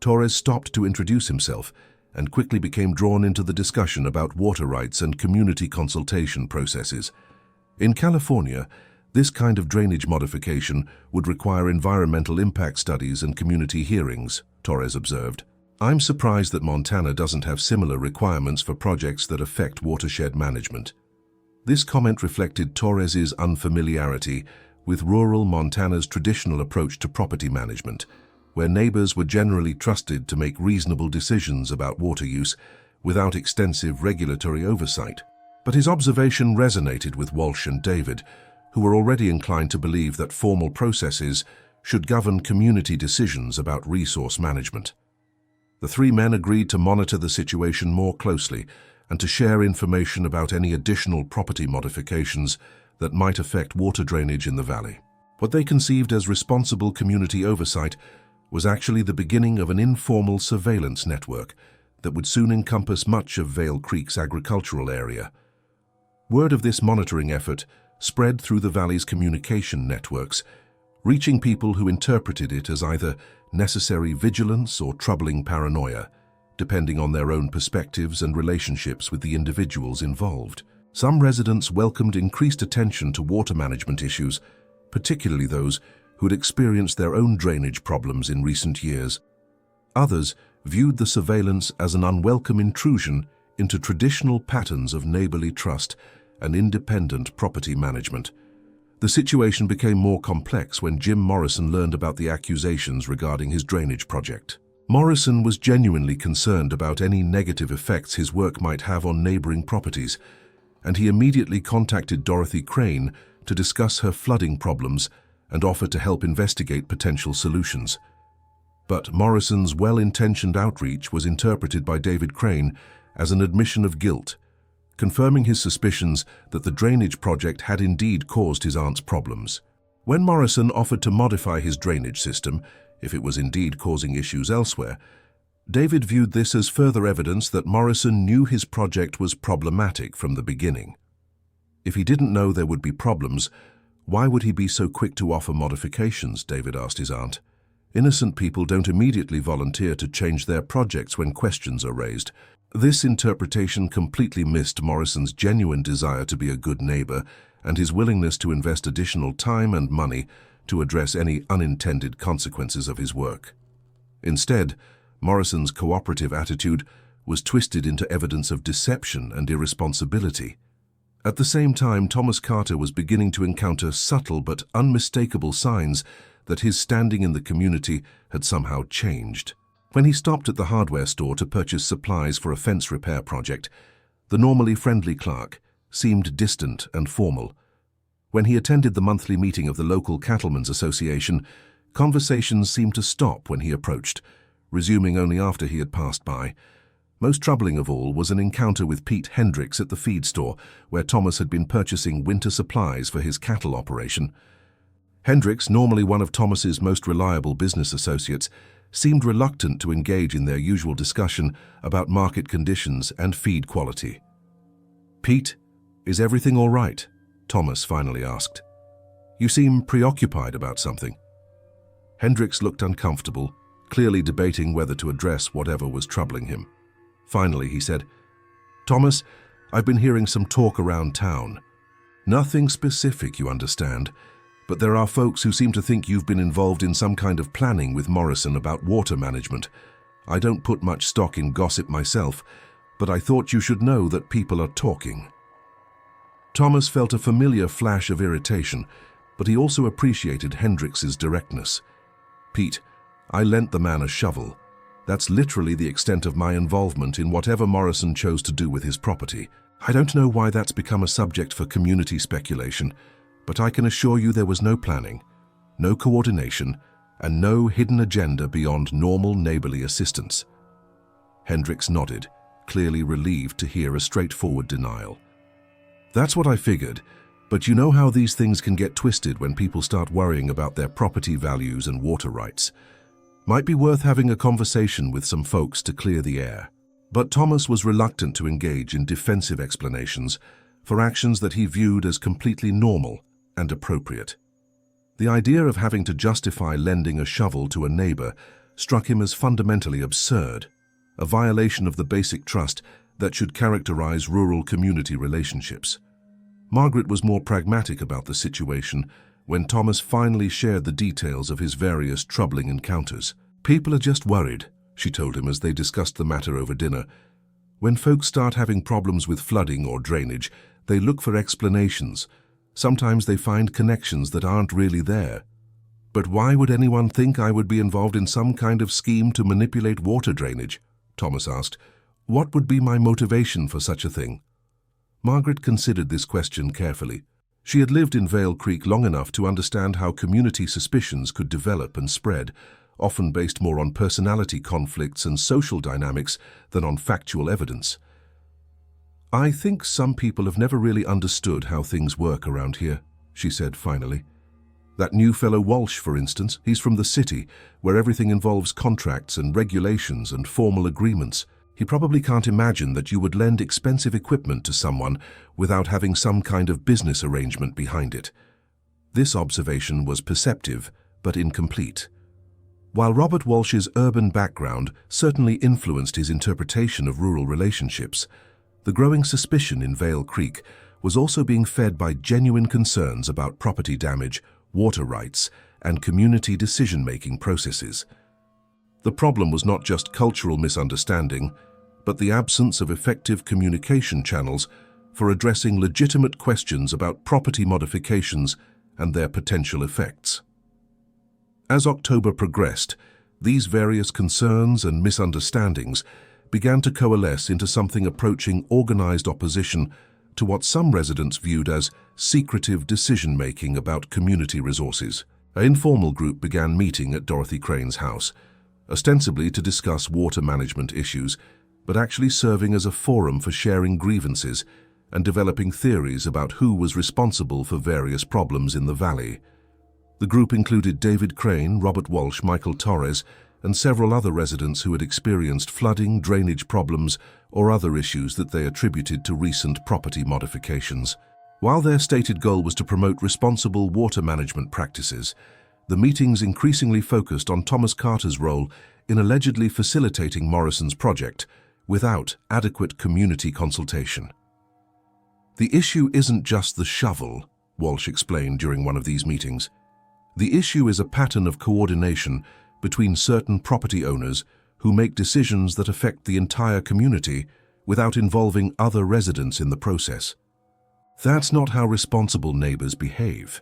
Torres stopped to introduce himself and quickly became drawn into the discussion about water rights and community consultation processes. In California, This kind of drainage modification would require environmental impact studies and community hearings, Torres observed. I'm surprised that Montana doesn't have similar requirements for projects that affect watershed management. This comment reflected Torres's unfamiliarity with rural Montana's traditional approach to property management, where neighbors were generally trusted to make reasonable decisions about water use without extensive regulatory oversight. But his observation resonated with Walsh and David, who were already inclined to believe that formal processes should govern community decisions about resource management. The three men agreed to monitor the situation more closely and to share information about any additional property modifications that might affect water drainage in the valley. What they conceived as responsible community oversight was actually the beginning of an informal surveillance network that would soon encompass much of Vale Creek's agricultural area. Word of this monitoring effort spread through the valley's communication networks, reaching people who interpreted it as either necessary vigilance or troubling paranoia, depending on their own perspectives and relationships with the individuals involved. Some residents welcomed increased attention to water management issues, particularly those who had experienced their own drainage problems in recent years. Others viewed the surveillance as an unwelcome intrusion into traditional patterns of neighborly trust and independent property management. The situation became more complex when Jim Morrison learned about the accusations regarding his drainage project. Morrison was genuinely concerned about any negative effects his work might have on neighboring properties, and he immediately contacted Dorothy Crane to discuss her flooding problems and offer to help investigate potential solutions. But Morrison's well-intentioned outreach was interpreted by David Crane as an admission of guilt, confirming his suspicions that the drainage project had indeed caused his aunt's problems. When Morrison offered to modify his drainage system, if it was indeed causing issues elsewhere, David viewed this as further evidence that Morrison knew his project was problematic from the beginning. If he didn't know there would be problems, why would he be so quick to offer modifications, David asked his aunt. Innocent people don't immediately volunteer to change their projects when questions are raised. This interpretation completely missed Morrison's genuine desire to be a good neighbor and his willingness to invest additional time and money to address any unintended consequences of his work. Instead, Morrison's cooperative attitude was twisted into evidence of deception and irresponsibility. At the same time, Thomas Carter was beginning to encounter subtle but unmistakable signs that his standing in the community had somehow changed. When he stopped at the hardware store to purchase supplies for a fence repair project, the normally friendly clerk seemed distant and formal. When he attended the monthly meeting of the local Cattlemen's Association, conversations seemed to stop when he approached, resuming only after he had passed by. Most troubling of all was an encounter with Pete Hendricks at the feed store, where Thomas had been purchasing winter supplies for his cattle operation. Hendricks, normally one of Thomas's most reliable business associates, seemed reluctant to engage in their usual discussion about market conditions and feed quality. "Pete, is everything all right?" Thomas finally asked. "You seem preoccupied about something." Hendricks looked uncomfortable, clearly debating whether to address whatever was troubling him. Finally, he said, "Thomas, I've been hearing some talk around town. Nothing specific, you understand, but there are folks who seem to think you've been involved in some kind of planning with Morrison about water management. I don't put much stock in gossip myself, but I thought you should know that people are talking." Thomas felt a familiar flash of irritation, but he also appreciated Hendricks's directness. "Pete, I lent the man a shovel. That's literally the extent of my involvement in whatever Morrison chose to do with his property. I don't know why that's become a subject for community speculation, but I can assure you there was no planning, no coordination, and no hidden agenda beyond normal neighborly assistance." Hendricks nodded, clearly relieved to hear a straightforward denial. "That's what I figured, but you know how these things can get twisted when people start worrying about their property values and water rights. Might be worth having a conversation with some folks to clear the air." But Thomas was reluctant to engage in defensive explanations for actions that he viewed as completely normal and appropriate. The idea of having to justify lending a shovel to a neighbor struck him as fundamentally absurd, a violation of the basic trust that should characterize rural community relationships. Margaret was more pragmatic about the situation when Thomas finally shared the details of his various troubling encounters. "People are just worried," she told him as they discussed the matter over dinner. "When folks start having problems with flooding or drainage, they look for explanations. Sometimes they find connections that aren't really there." "But why would anyone think I would be involved in some kind of scheme to manipulate water drainage?" Thomas asked. "What would be my motivation for such a thing?" Margaret considered this question carefully. She had lived in Vale Creek long enough to understand how community suspicions could develop and spread, often based more on personality conflicts and social dynamics than on factual evidence. "I think some people have never really understood how things work around here," she said finally. "That new fellow Walsh, for instance, he's from the city, where everything involves contracts and regulations and formal agreements. He probably can't imagine that you would lend expensive equipment to someone without having some kind of business arrangement behind it." This observation was perceptive, but incomplete. While Robert Walsh's urban background certainly influenced his interpretation of rural relationships, the growing suspicion in Vale Creek was also being fed by genuine concerns about property damage, water rights, and community decision-making processes. The problem was not just cultural misunderstanding, but the absence of effective communication channels for addressing legitimate questions about property modifications and their potential effects. As October progressed, these various concerns and misunderstandings began to coalesce into something approaching organized opposition to what some residents viewed as secretive decision-making about community resources. An informal group began meeting at Dorothy Crane's house, ostensibly to discuss water management issues, but actually serving as a forum for sharing grievances and developing theories about who was responsible for various problems in the valley. The group included David Crane, Robert Walsh, Michael Torres, and several other residents who had experienced flooding, drainage problems, or other issues that they attributed to recent property modifications. While their stated goal was to promote responsible water management practices, the meetings increasingly focused on Thomas Carter's role in allegedly facilitating Morrison's project without adequate community consultation. "The issue isn't just the shovel," Walsh explained during one of these meetings. "The issue is a pattern of coordination between certain property owners who make decisions that affect the entire community without involving other residents in the process. That's not how responsible neighbors behave."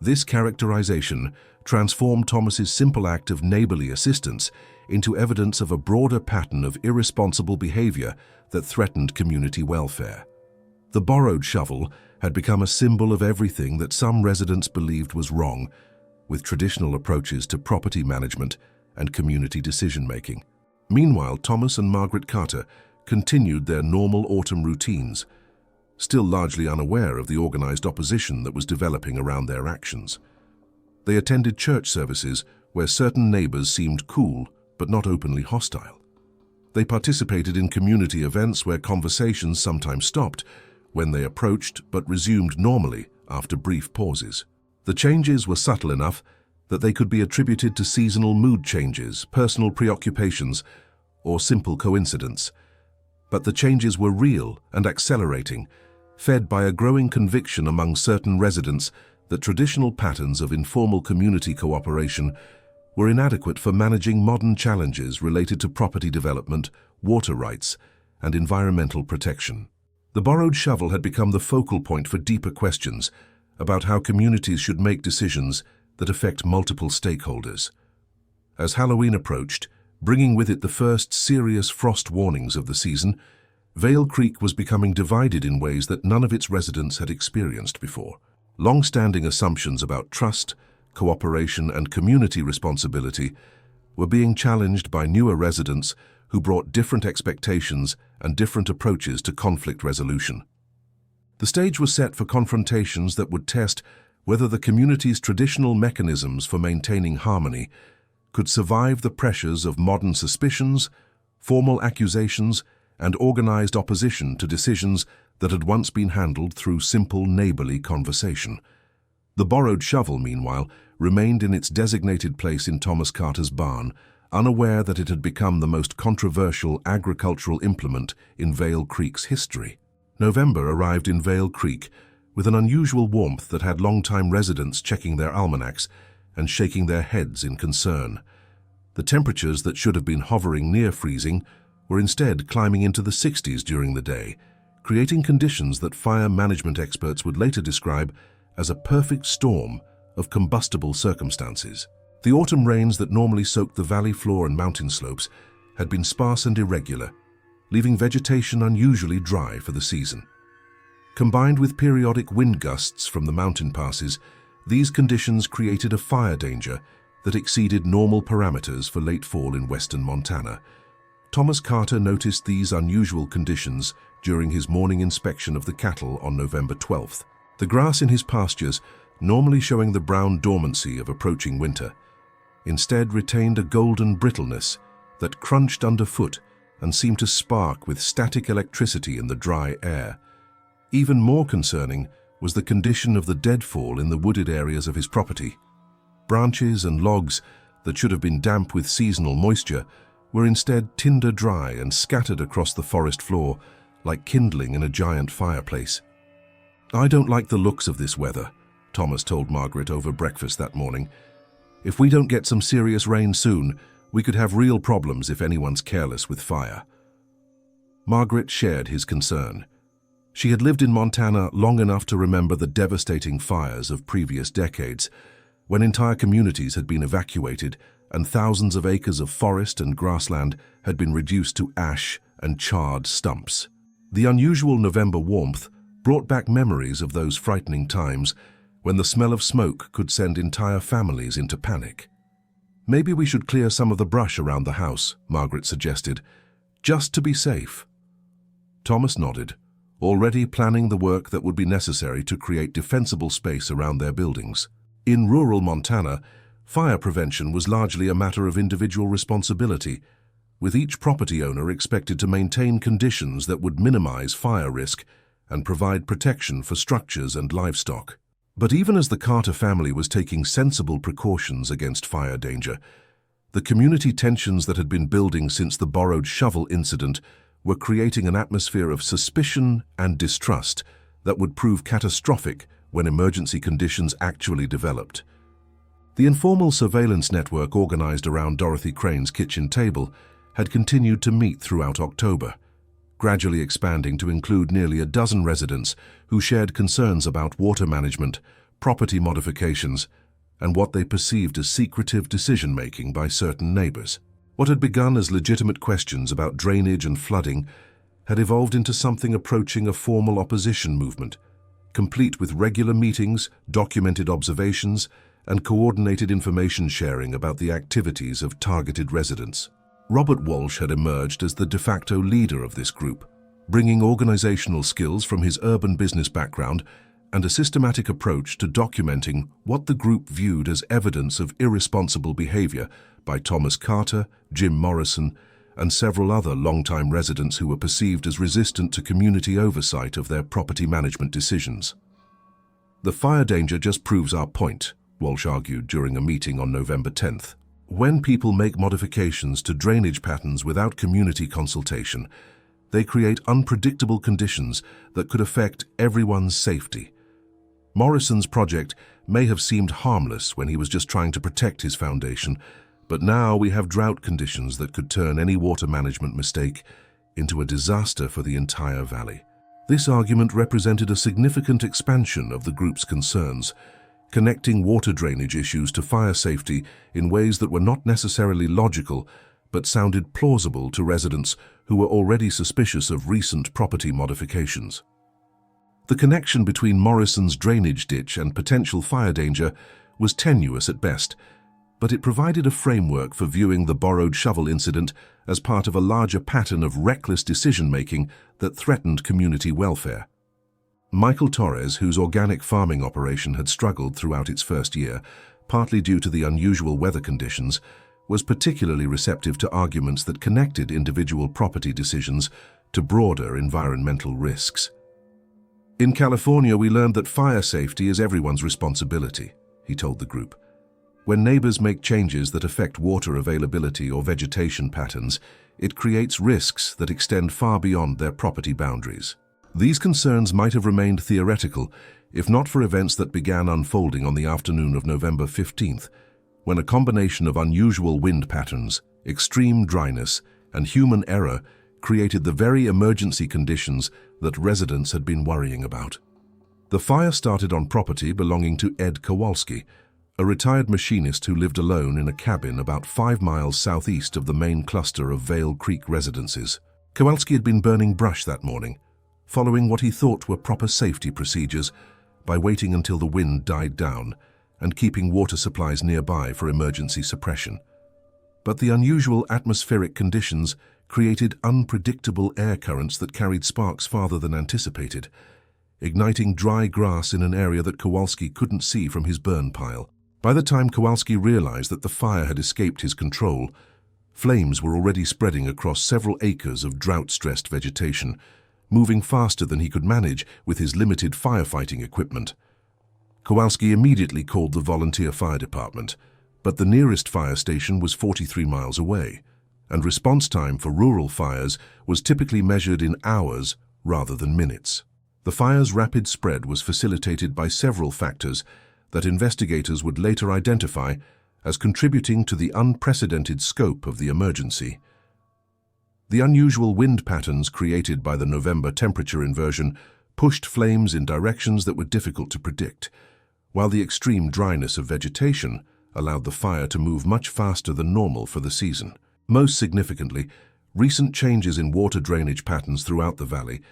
This characterization transformed Thomas's simple act of neighborly assistance into evidence of a broader pattern of irresponsible behavior that threatened community welfare. The borrowed shovel had become a symbol of everything that some residents believed was wrong with traditional approaches to property management and community decision-making. Meanwhile, Thomas and Margaret Carter continued their normal autumn routines, still largely unaware of the organized opposition that was developing around their actions. They attended church services where certain neighbors seemed cool but not openly hostile. They participated in community events where conversations sometimes stopped when they approached but resumed normally after brief pauses. The changes were subtle enough that they could be attributed to seasonal mood changes, personal preoccupations, or simple coincidence. But the changes were real and accelerating, fed by a growing conviction among certain residents that traditional patterns of informal community cooperation were inadequate for managing modern challenges related to property development, water rights, and environmental protection. The borrowed shovel had become the focal point for deeper questions about how communities should make decisions that affect multiple stakeholders. As Halloween approached, bringing with it the first serious frost warnings of the season, Vale Creek was becoming divided in ways that none of its residents had experienced before. Long-standing assumptions about trust, cooperation, and community responsibility were being challenged by newer residents who brought different expectations and different approaches to conflict resolution. The stage was set for confrontations that would test whether the community's traditional mechanisms for maintaining harmony could survive the pressures of modern suspicions, formal accusations, and organized opposition to decisions that had once been handled through simple neighborly conversation. The borrowed shovel, meanwhile, remained in its designated place in Thomas Carter's barn, unaware that it had become the most controversial agricultural implement in Vale Creek's history. November arrived in Vale Creek with an unusual warmth that had long-time residents checking their almanacs and shaking their heads in concern. The temperatures that should have been hovering near freezing were instead climbing into the 60s during the day, creating conditions that fire management experts would later describe as a perfect storm of combustible circumstances. The autumn rains that normally soaked the valley floor and mountain slopes had been sparse and irregular, leaving vegetation unusually dry for the season. Combined with periodic wind gusts from the mountain passes, these conditions created a fire danger that exceeded normal parameters for late fall in western Montana. Thomas Carter noticed these unusual conditions during his morning inspection of the cattle on November 12th. The grass in his pastures, normally showing the brown dormancy of approaching winter, instead retained a golden brittleness that crunched underfoot and seemed to spark with static electricity in the dry air. Even more concerning was the condition of the deadfall in the wooded areas of his property. Branches and logs that should have been damp with seasonal moisture were instead tinder dry and scattered across the forest floor like kindling in a giant fireplace. "I don't like the looks of this weather," Thomas told Margaret over breakfast that morning. "If we don't get some serious rain soon, we could have real problems if anyone's careless with fire." Margaret shared his concern. She had lived in Montana long enough to remember the devastating fires of previous decades, when entire communities had been evacuated and thousands of acres of forest and grassland had been reduced to ash and charred stumps. The unusual November warmth brought back memories of those frightening times when the smell of smoke could send entire families into panic. "Maybe we should clear some of the brush around the house," Margaret suggested, "just to be safe." Thomas nodded, already planning the work that would be necessary to create defensible space around their buildings. In rural Montana, fire prevention was largely a matter of individual responsibility, with each property owner expected to maintain conditions that would minimize fire risk and provide protection for structures and livestock. But even as the Carter family was taking sensible precautions against fire danger, the community tensions that had been building since the borrowed shovel incident were creating an atmosphere of suspicion and distrust that would prove catastrophic when emergency conditions actually developed. The informal surveillance network organized around Dorothy Crane's kitchen table had continued to meet throughout October, gradually expanding to include nearly a dozen residents who shared concerns about water management, property modifications, and what they perceived as secretive decision-making by certain neighbors. What had begun as legitimate questions about drainage and flooding had evolved into something approaching a formal opposition movement, complete with regular meetings, documented observations, and coordinated information sharing about the activities of targeted residents. Robert Walsh had emerged as the de facto leader of this group, bringing organizational skills from his urban business background and a systematic approach to documenting what the group viewed as evidence of irresponsible behavior by Thomas Carter, Jim Morrison, and several other longtime residents who were perceived as resistant to community oversight of their property management decisions. "The fire danger just proves our point," Walsh argued during a meeting on November 10th. "When people make modifications to drainage patterns without community consultation, they create unpredictable conditions that could affect everyone's safety. Morrison's project may have seemed harmless when he was just trying to protect his foundation, but now we have drought conditions that could turn any water management mistake into a disaster for the entire valley." This argument represented a significant expansion of the group's concerns, connecting water drainage issues to fire safety in ways that were not necessarily logical but sounded plausible to residents who were already suspicious of recent property modifications. The connection between Morrison's drainage ditch and potential fire danger was tenuous at best, but it provided a framework for viewing the borrowed shovel incident as part of a larger pattern of reckless decision-making that threatened community welfare. Michael Torres, whose organic farming operation had struggled throughout its first year, partly due to the unusual weather conditions, was particularly receptive to arguments that connected individual property decisions to broader environmental risks. "In California, we learned that fire safety is everyone's responsibility," he told the group. "When neighbors make changes that affect water availability or vegetation patterns, it creates risks that extend far beyond their property boundaries." These concerns might have remained theoretical if not for events that began unfolding on the afternoon of November 15th, when a combination of unusual wind patterns, extreme dryness, and human error created the very emergency conditions that residents had been worrying about. The fire started on property belonging to Ed Kowalski, a retired machinist who lived alone in a cabin about 5 miles southeast of the main cluster of Vale Creek residences. Kowalski had been burning brush that morning, following what he thought were proper safety procedures by waiting until the wind died down and keeping water supplies nearby for emergency suppression. But the unusual atmospheric conditions created unpredictable air currents that carried sparks farther than anticipated, igniting dry grass in an area that Kowalski couldn't see from his burn pile. By the time Kowalski realized that the fire had escaped his control, flames were already spreading across several acres of drought-stressed vegetation, moving faster than he could manage with his limited firefighting equipment. Kowalski immediately called the volunteer fire department, but the nearest fire station was 43 miles away, and response time for rural fires was typically measured in hours rather than minutes. The fire's rapid spread was facilitated by several factors that investigators would later identify as contributing to the unprecedented scope of the emergency. The unusual wind patterns created by the November temperature inversion pushed flames in directions that were difficult to predict, while the extreme dryness of vegetation allowed the fire to move much faster than normal for the season. Most significantly, recent changes in water drainage patterns throughout the valley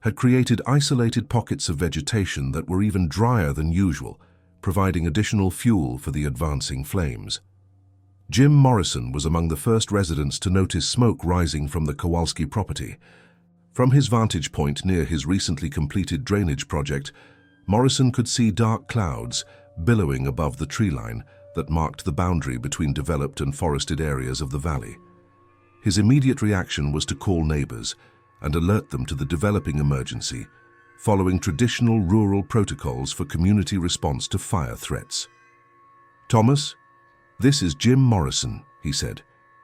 had created isolated pockets of vegetation that were even drier than usual, providing additional fuel for the advancing flames. Jim Morrison was among the first residents to notice smoke rising from the Kowalski property. From his vantage point near his recently completed drainage project, Morrison could see dark clouds billowing above the tree line that marked the boundary between developed and forested areas of the valley. His immediate reaction was to call neighbors and alert them to the developing emergency, following traditional rural protocols for community response to fire threats. "Thomas, this is Jim Morrison," he said,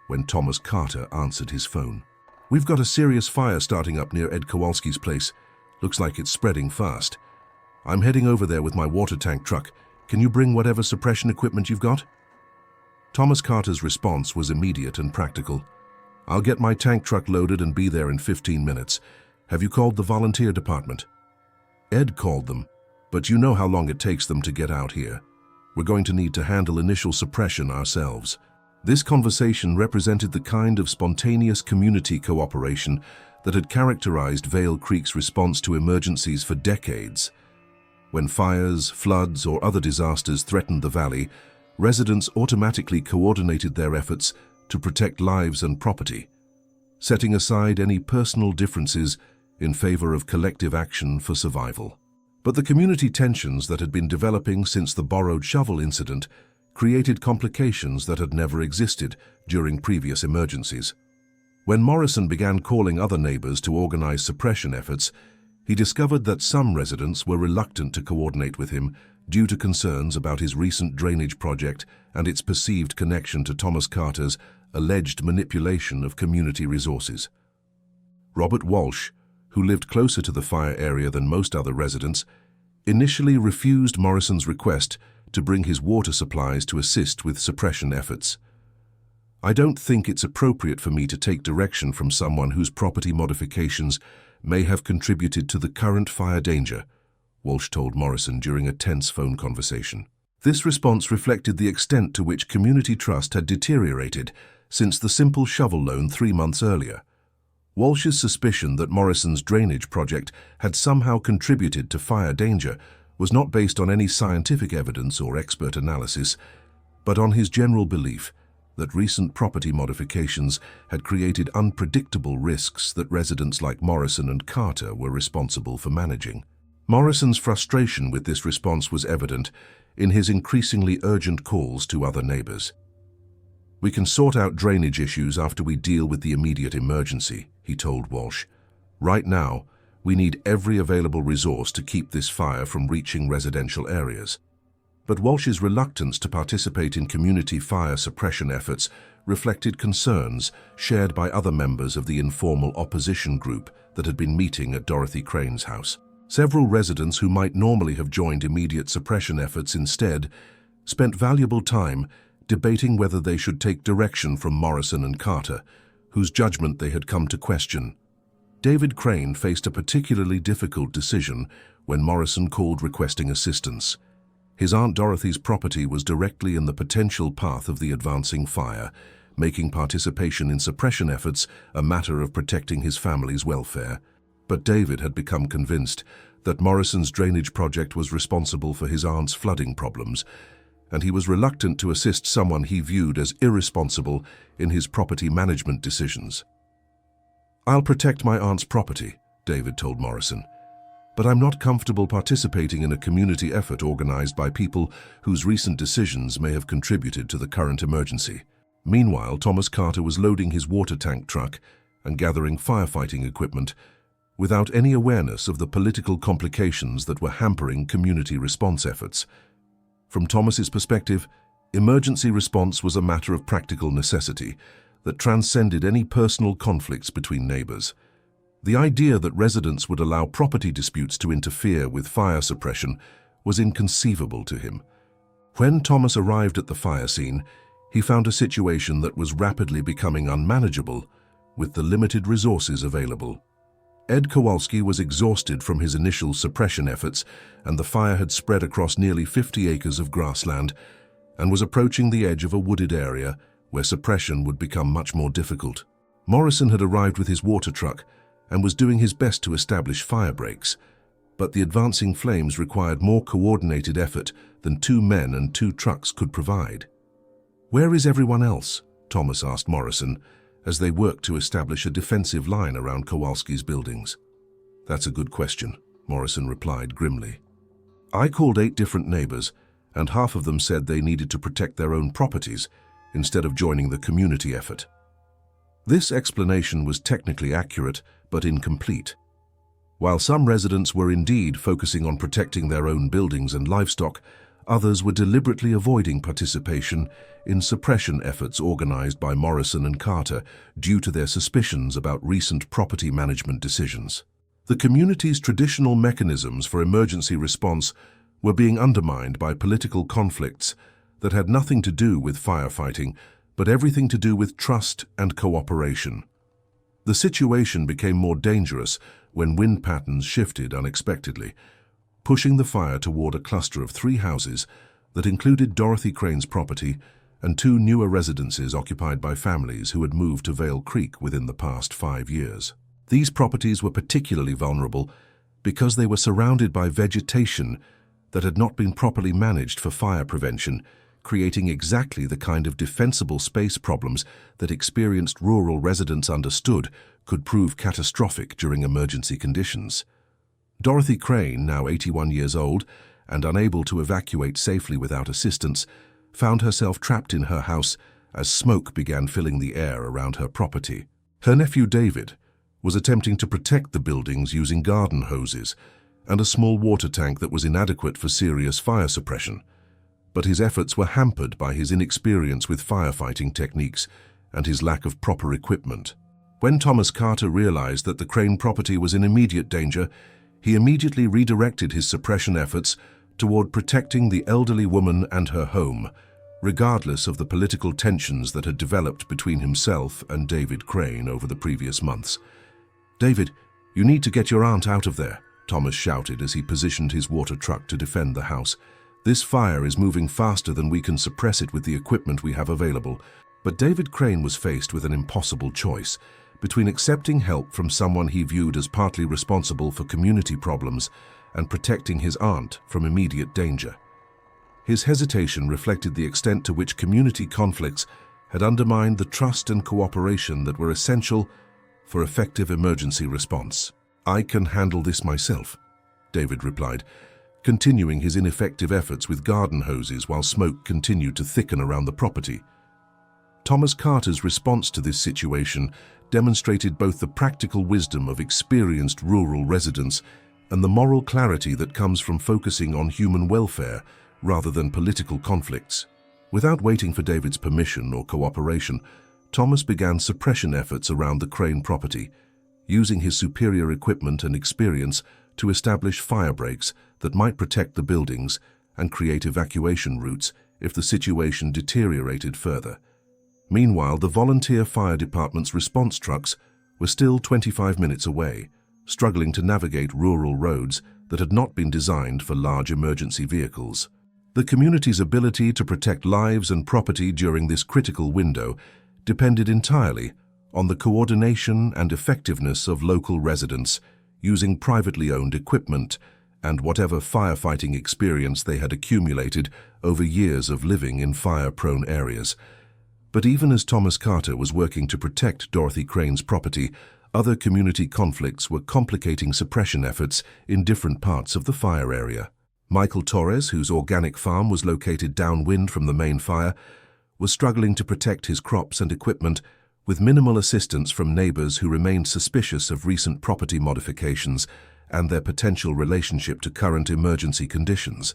when Thomas Carter answered his phone. "We've got a serious fire starting up near Ed Kowalski's place. Looks like it's spreading fast. I'm heading over there with my water tank truck. Can you bring whatever suppression equipment you've got?" Thomas Carter's response was immediate and practical. "I'll get my tank truck loaded and be there in 15 minutes. Have you called the volunteer department?" "Ed called them, but you know how long it takes them to get out here. We're going to need to handle initial suppression ourselves." This conversation represented the kind of spontaneous community cooperation that had characterized Vale Creek's response to emergencies for decades. When fires, floods, or other disasters threatened the valley, residents automatically coordinated their efforts to protect lives and property, setting aside any personal differences in favor of collective action for survival. But the community tensions that had been developing since the borrowed shovel incident created complications that had never existed during previous emergencies. When Morrison began calling other neighbors to organize suppression efforts, he discovered that some residents were reluctant to coordinate with him due to concerns about his recent drainage project and its perceived connection to Thomas Carter's alleged manipulation of community resources. Robert Walsh, who lived closer to the fire area than most other residents, initially refused Morrison's request to bring his water supplies to assist with suppression efforts. "I don't think it's appropriate for me to take direction from someone whose property modifications may have contributed to the current fire danger," Walsh told Morrison during a tense phone conversation. This response reflected the extent to which community trust had deteriorated since the simple shovel loan 3 months earlier. Walsh's suspicion that Morrison's drainage project had somehow contributed to fire danger was not based on any scientific evidence or expert analysis, but on his general belief that recent property modifications had created unpredictable risks that residents like Morrison and Carter were responsible for managing. Morrison's frustration with this response was evident in his increasingly urgent calls to other neighbors. "We can sort out drainage issues after we deal with the immediate emergency," he told Walsh. "Right now, we need every available resource to keep this fire from reaching residential areas." But Walsh's reluctance to participate in community fire suppression efforts reflected concerns shared by other members of the informal opposition group that had been meeting at Dorothy Crane's house. Several residents who might normally have joined immediate suppression efforts instead spent valuable time debating whether they should take direction from Morrison and Carter, whose judgment they had come to question. David Crane faced a particularly difficult decision when Morrison called requesting assistance. His Aunt Dorothy's property was directly in the potential path of the advancing fire, making participation in suppression efforts a matter of protecting his family's welfare. But David had become convinced that Morrison's drainage project was responsible for his aunt's flooding problems, and he was reluctant to assist someone he viewed as irresponsible in his property management decisions. "I'll protect my aunt's property," David told Morrison, "but I'm not comfortable participating in a community effort organized by people whose recent decisions may have contributed to the current emergency." Meanwhile, Thomas Carter was loading his water tank truck and gathering firefighting equipment without any awareness of the political complications that were hampering community response efforts. From Thomas's perspective, emergency response was a matter of practical necessity that transcended any personal conflicts between neighbors. The idea that residents would allow property disputes to interfere with fire suppression was inconceivable to him. When Thomas arrived at the fire scene, he found a situation that was rapidly becoming unmanageable with the limited resources available. Ed Kowalski was exhausted from his initial suppression efforts, and the fire had spread across nearly 50 acres of grassland and was approaching the edge of a wooded area where suppression would become much more difficult. Morrison had arrived with his water truck and was doing his best to establish fire breaks, but the advancing flames required more coordinated effort than 2 men and 2 trucks could provide. "Where is everyone else?" Thomas asked Morrison, as they worked to establish a defensive line around Kowalski's buildings. "That's a good question," Morrison replied grimly. "I called 8 different neighbors, and half of them said they needed to protect their own properties instead of joining the community effort." This explanation was technically accurate, but incomplete. While some residents were indeed focusing on protecting their own buildings and livestock, others were deliberately avoiding participation in suppression efforts organized by Morrison and Carter due to their suspicions about recent property management decisions. The community's traditional mechanisms for emergency response were being undermined by political conflicts that had nothing to do with firefighting, but everything to do with trust and cooperation. The situation became more dangerous when wind patterns shifted unexpectedly, pushing the fire toward a cluster of 3 houses that included Dorothy Crane's property and 2 newer residences occupied by families who had moved to Vale Creek within the past 5 years. These properties were particularly vulnerable because they were surrounded by vegetation that had not been properly managed for fire prevention, creating exactly the kind of defensible space problems that experienced rural residents understood could prove catastrophic during emergency conditions. Dorothy Crane, now 81 years old and unable to evacuate safely without assistance, found herself trapped in her house as smoke began filling the air around her property. Her nephew David was attempting to protect the buildings using garden hoses and a small water tank that was inadequate for serious fire suppression, but his efforts were hampered by his inexperience with firefighting techniques and his lack of proper equipment. When Thomas Carter realized that the Crane property was in immediate danger, he immediately redirected his suppression efforts toward protecting the elderly woman and her home, regardless of the political tensions that had developed between himself and David Crane over the previous months. "David, you need to get your aunt out of there," Thomas shouted as he positioned his water truck to defend the house. "This fire is moving faster than we can suppress it with the equipment we have available." But David Crane was faced with an impossible choice between accepting help from someone he viewed as partly responsible for community problems and protecting his aunt from immediate danger. His hesitation reflected the extent to which community conflicts had undermined the trust and cooperation that were essential for effective emergency response. "I can handle this myself," David replied, continuing his ineffective efforts with garden hoses while smoke continued to thicken around the property. Thomas Carter's response to this situation demonstrated both the practical wisdom of experienced rural residents and the moral clarity that comes from focusing on human welfare rather than political conflicts. Without waiting for David's permission or cooperation, Thomas began suppression efforts around the Crane property, using his superior equipment and experience to establish fire breaks that might protect the buildings and create evacuation routes if the situation deteriorated further. Meanwhile, the volunteer fire department's response trucks were still 25 minutes away, struggling to navigate rural roads that had not been designed for large emergency vehicles. The community's ability to protect lives and property during this critical window depended entirely on the coordination and effectiveness of local residents using privately owned equipment and whatever firefighting experience they had accumulated over years of living in fire-prone areas. But even as Thomas Carter was working to protect Dorothy Crane's property, other community conflicts were complicating suppression efforts in different parts of the fire area. Michael Torres, whose organic farm was located downwind from the main fire, was struggling to protect his crops and equipment with minimal assistance from neighbors who remained suspicious of recent property modifications and their potential relationship to current emergency conditions.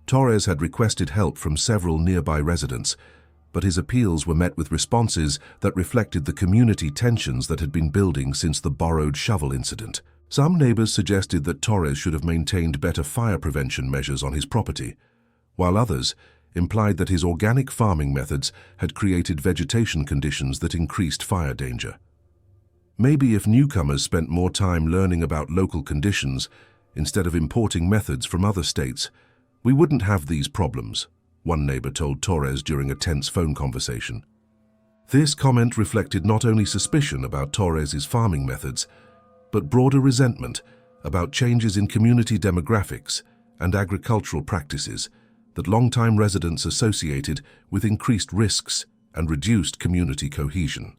Torres had requested help from several nearby residents, but his appeals were met with responses that reflected the community tensions that had been building since the borrowed shovel incident. Some neighbors suggested that Torres should have maintained better fire prevention measures on his property, while others implied that his organic farming methods had created vegetation conditions that increased fire danger. Maybe if newcomers spent more time learning about local conditions instead of importing methods from other states, we wouldn't have these problems, one neighbor told Torres during a tense phone conversation. This comment reflected not only suspicion about Torres's farming methods, but broader resentment about changes in community demographics and agricultural practices that longtime residents associated with increased risks and reduced community cohesion.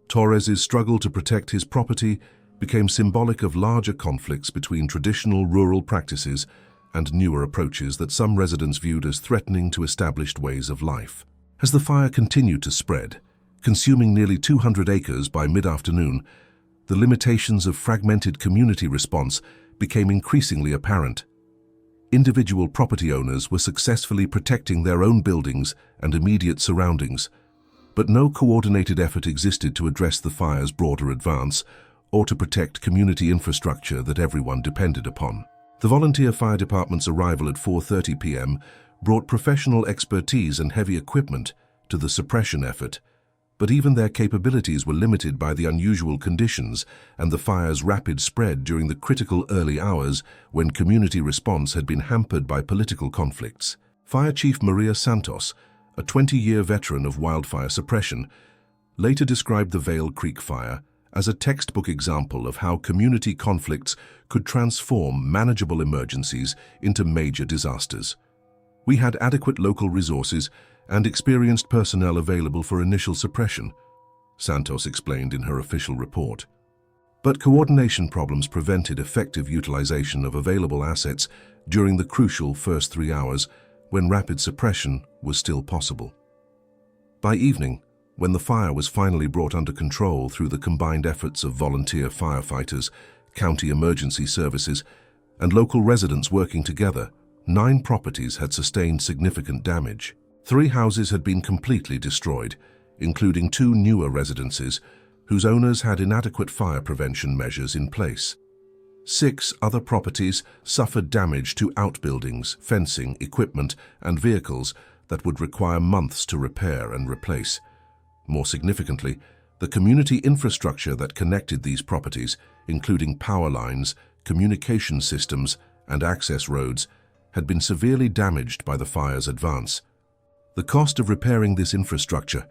Torres's struggle to protect his property became symbolic of larger conflicts between traditional rural practices and newer approaches that some residents viewed as threatening to established ways of life. As the fire continued to spread, consuming nearly 200 acres by mid-afternoon, the limitations of fragmented community response became increasingly apparent. Individual property owners were successfully protecting their own buildings and immediate surroundings, but no coordinated effort existed to address the fire's broader advance or to protect community infrastructure that everyone depended upon. The volunteer fire department's arrival at 4:30 p.m. brought professional expertise and heavy equipment to the suppression effort, but even their capabilities were limited by the unusual conditions and the fire's rapid spread during the critical early hours when community response had been hampered by political conflicts. Fire Chief Maria Santos, a 20-year veteran of wildfire suppression, later described the Vale Creek fire as a textbook example of how community conflicts could transform manageable emergencies into major disasters. "We had adequate local resources and experienced personnel available for initial suppression," Santos explained in her official report. But coordination problems prevented effective utilization of available assets during the crucial first 3 hours when rapid suppression was still possible. By evening, when the fire was finally brought under control through the combined efforts of volunteer firefighters, county emergency services, and local residents working together, 9 properties had sustained significant damage. 3 houses had been completely destroyed, including 2 newer residences whose owners had inadequate fire prevention measures in place. 6 other properties suffered damage to outbuildings, fencing, equipment, and vehicles that would require months to repair and replace. More significantly, the community infrastructure that connected these properties, including power lines, communication systems, and access roads, had been severely damaged by the fire's advance. The cost of repairing this infrastructure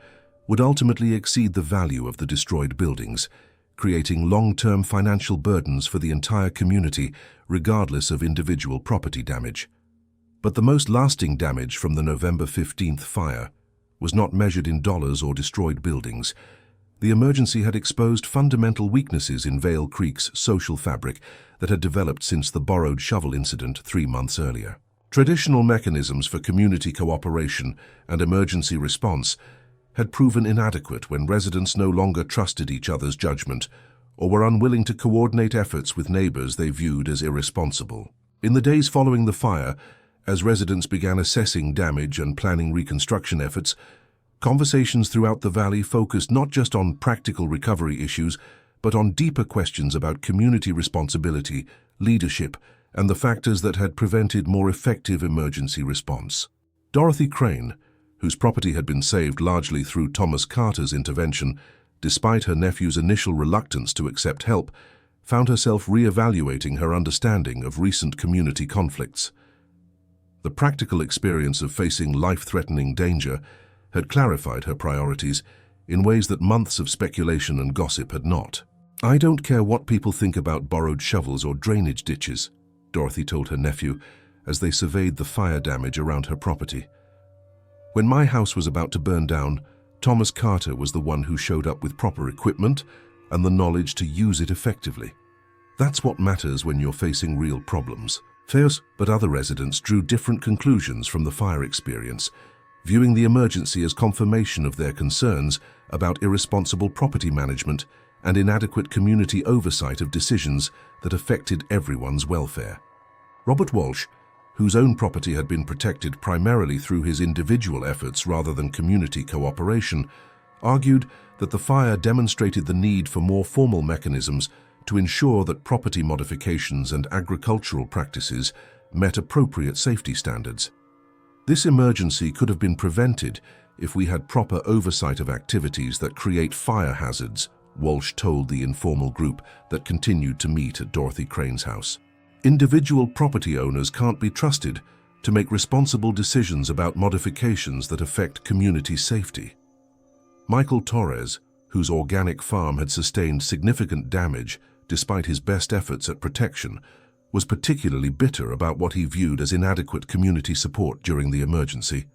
would ultimately exceed the value of the destroyed buildings, creating long-term financial burdens for the entire community, regardless of individual property damage. But the most lasting damage from the November 15th fire was not measured in dollars or destroyed buildings. The emergency had exposed fundamental weaknesses in Vale Creek's social fabric that had developed since the borrowed shovel incident 3 months earlier. Traditional mechanisms for community cooperation and emergency response had proven inadequate when residents no longer trusted each other's judgment or were unwilling to coordinate efforts with neighbors they viewed as irresponsible. In the days following the fire, As residents began assessing damage and planning reconstruction efforts, conversations throughout the valley focused not just on practical recovery issues, but on deeper questions about community responsibility, leadership, and the factors that had prevented more effective emergency response. Dorothy Crane, whose property had been saved largely through Thomas Carter's intervention, despite her nephew's initial reluctance to accept help, found herself re-evaluating her understanding of recent community conflicts. The practical experience of facing life-threatening danger had clarified her priorities in ways that months of speculation and gossip had not. "I don't care what people think about borrowed shovels or drainage ditches," Dorothy told her nephew as they surveyed the fire damage around her property. "When my house was about to burn down, Thomas Carter was the one who showed up with proper equipment and the knowledge to use it effectively. That's what matters when you're facing real problems." Fairs, but other residents drew different conclusions from the fire experience, viewing the emergency as confirmation of their concerns about irresponsible property management and inadequate community oversight of decisions that affected everyone's welfare. Robert Walsh, whose own property had been protected primarily through his individual efforts rather than community cooperation, argued that the fire demonstrated the need for more formal mechanisms to ensure that property modifications and agricultural practices met appropriate safety standards. This emergency could have been prevented if we had proper oversight of activities that create fire hazards, Walsh told the informal group that continued to meet at Dorothy Crane's house. Individual property owners can't be trusted to make responsible decisions about modifications that affect community safety. Michael Torres, whose organic farm had sustained significant damage despite his best efforts at protection, was particularly bitter about what he viewed as inadequate community support during the emergency.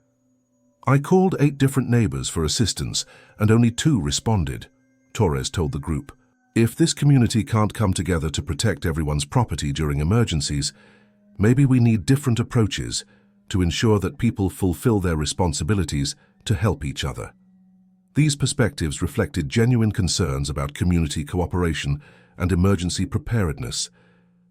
"I called 8 different neighbors for assistance and only 2 responded," Torres told the group. "If this community can't come together to protect everyone's property during emergencies, maybe we need different approaches to ensure that people fulfill their responsibilities to help each other." These perspectives reflected genuine concerns about community cooperation and emergency preparedness,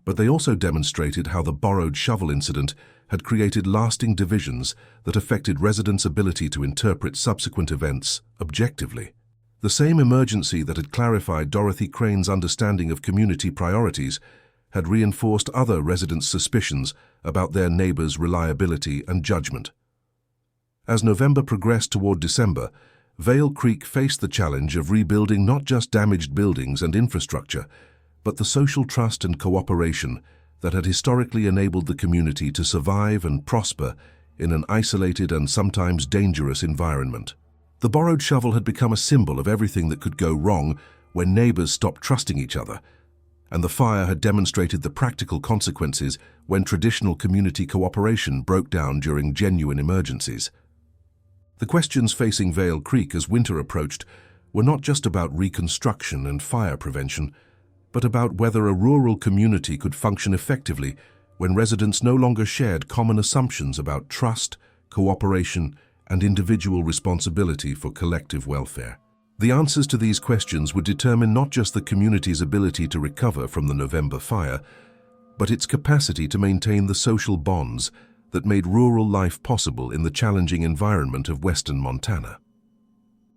but they also demonstrated how the borrowed shovel incident had created lasting divisions that affected residents' ability to interpret subsequent events objectively. The same emergency that had clarified Dorothy Crane's understanding of community priorities had reinforced other residents' suspicions about their neighbors' reliability and judgment. As November progressed toward December, Vale Creek faced the challenge of rebuilding not just damaged buildings and infrastructure, but the social trust and cooperation that had historically enabled the community to survive and prosper in an isolated and sometimes dangerous environment. The borrowed shovel had become a symbol of everything that could go wrong when neighbors stopped trusting each other, and the fire had demonstrated the practical consequences when traditional community cooperation broke down during genuine emergencies. The questions facing Vale Creek as winter approached were not just about reconstruction and fire prevention, but about whether a rural community could function effectively when residents no longer shared common assumptions about trust, cooperation, and individual responsibility for collective welfare. The answers to these questions would determine not just the community's ability to recover from the November fire, but its capacity to maintain the social bonds that made rural life possible in the challenging environment of western Montana.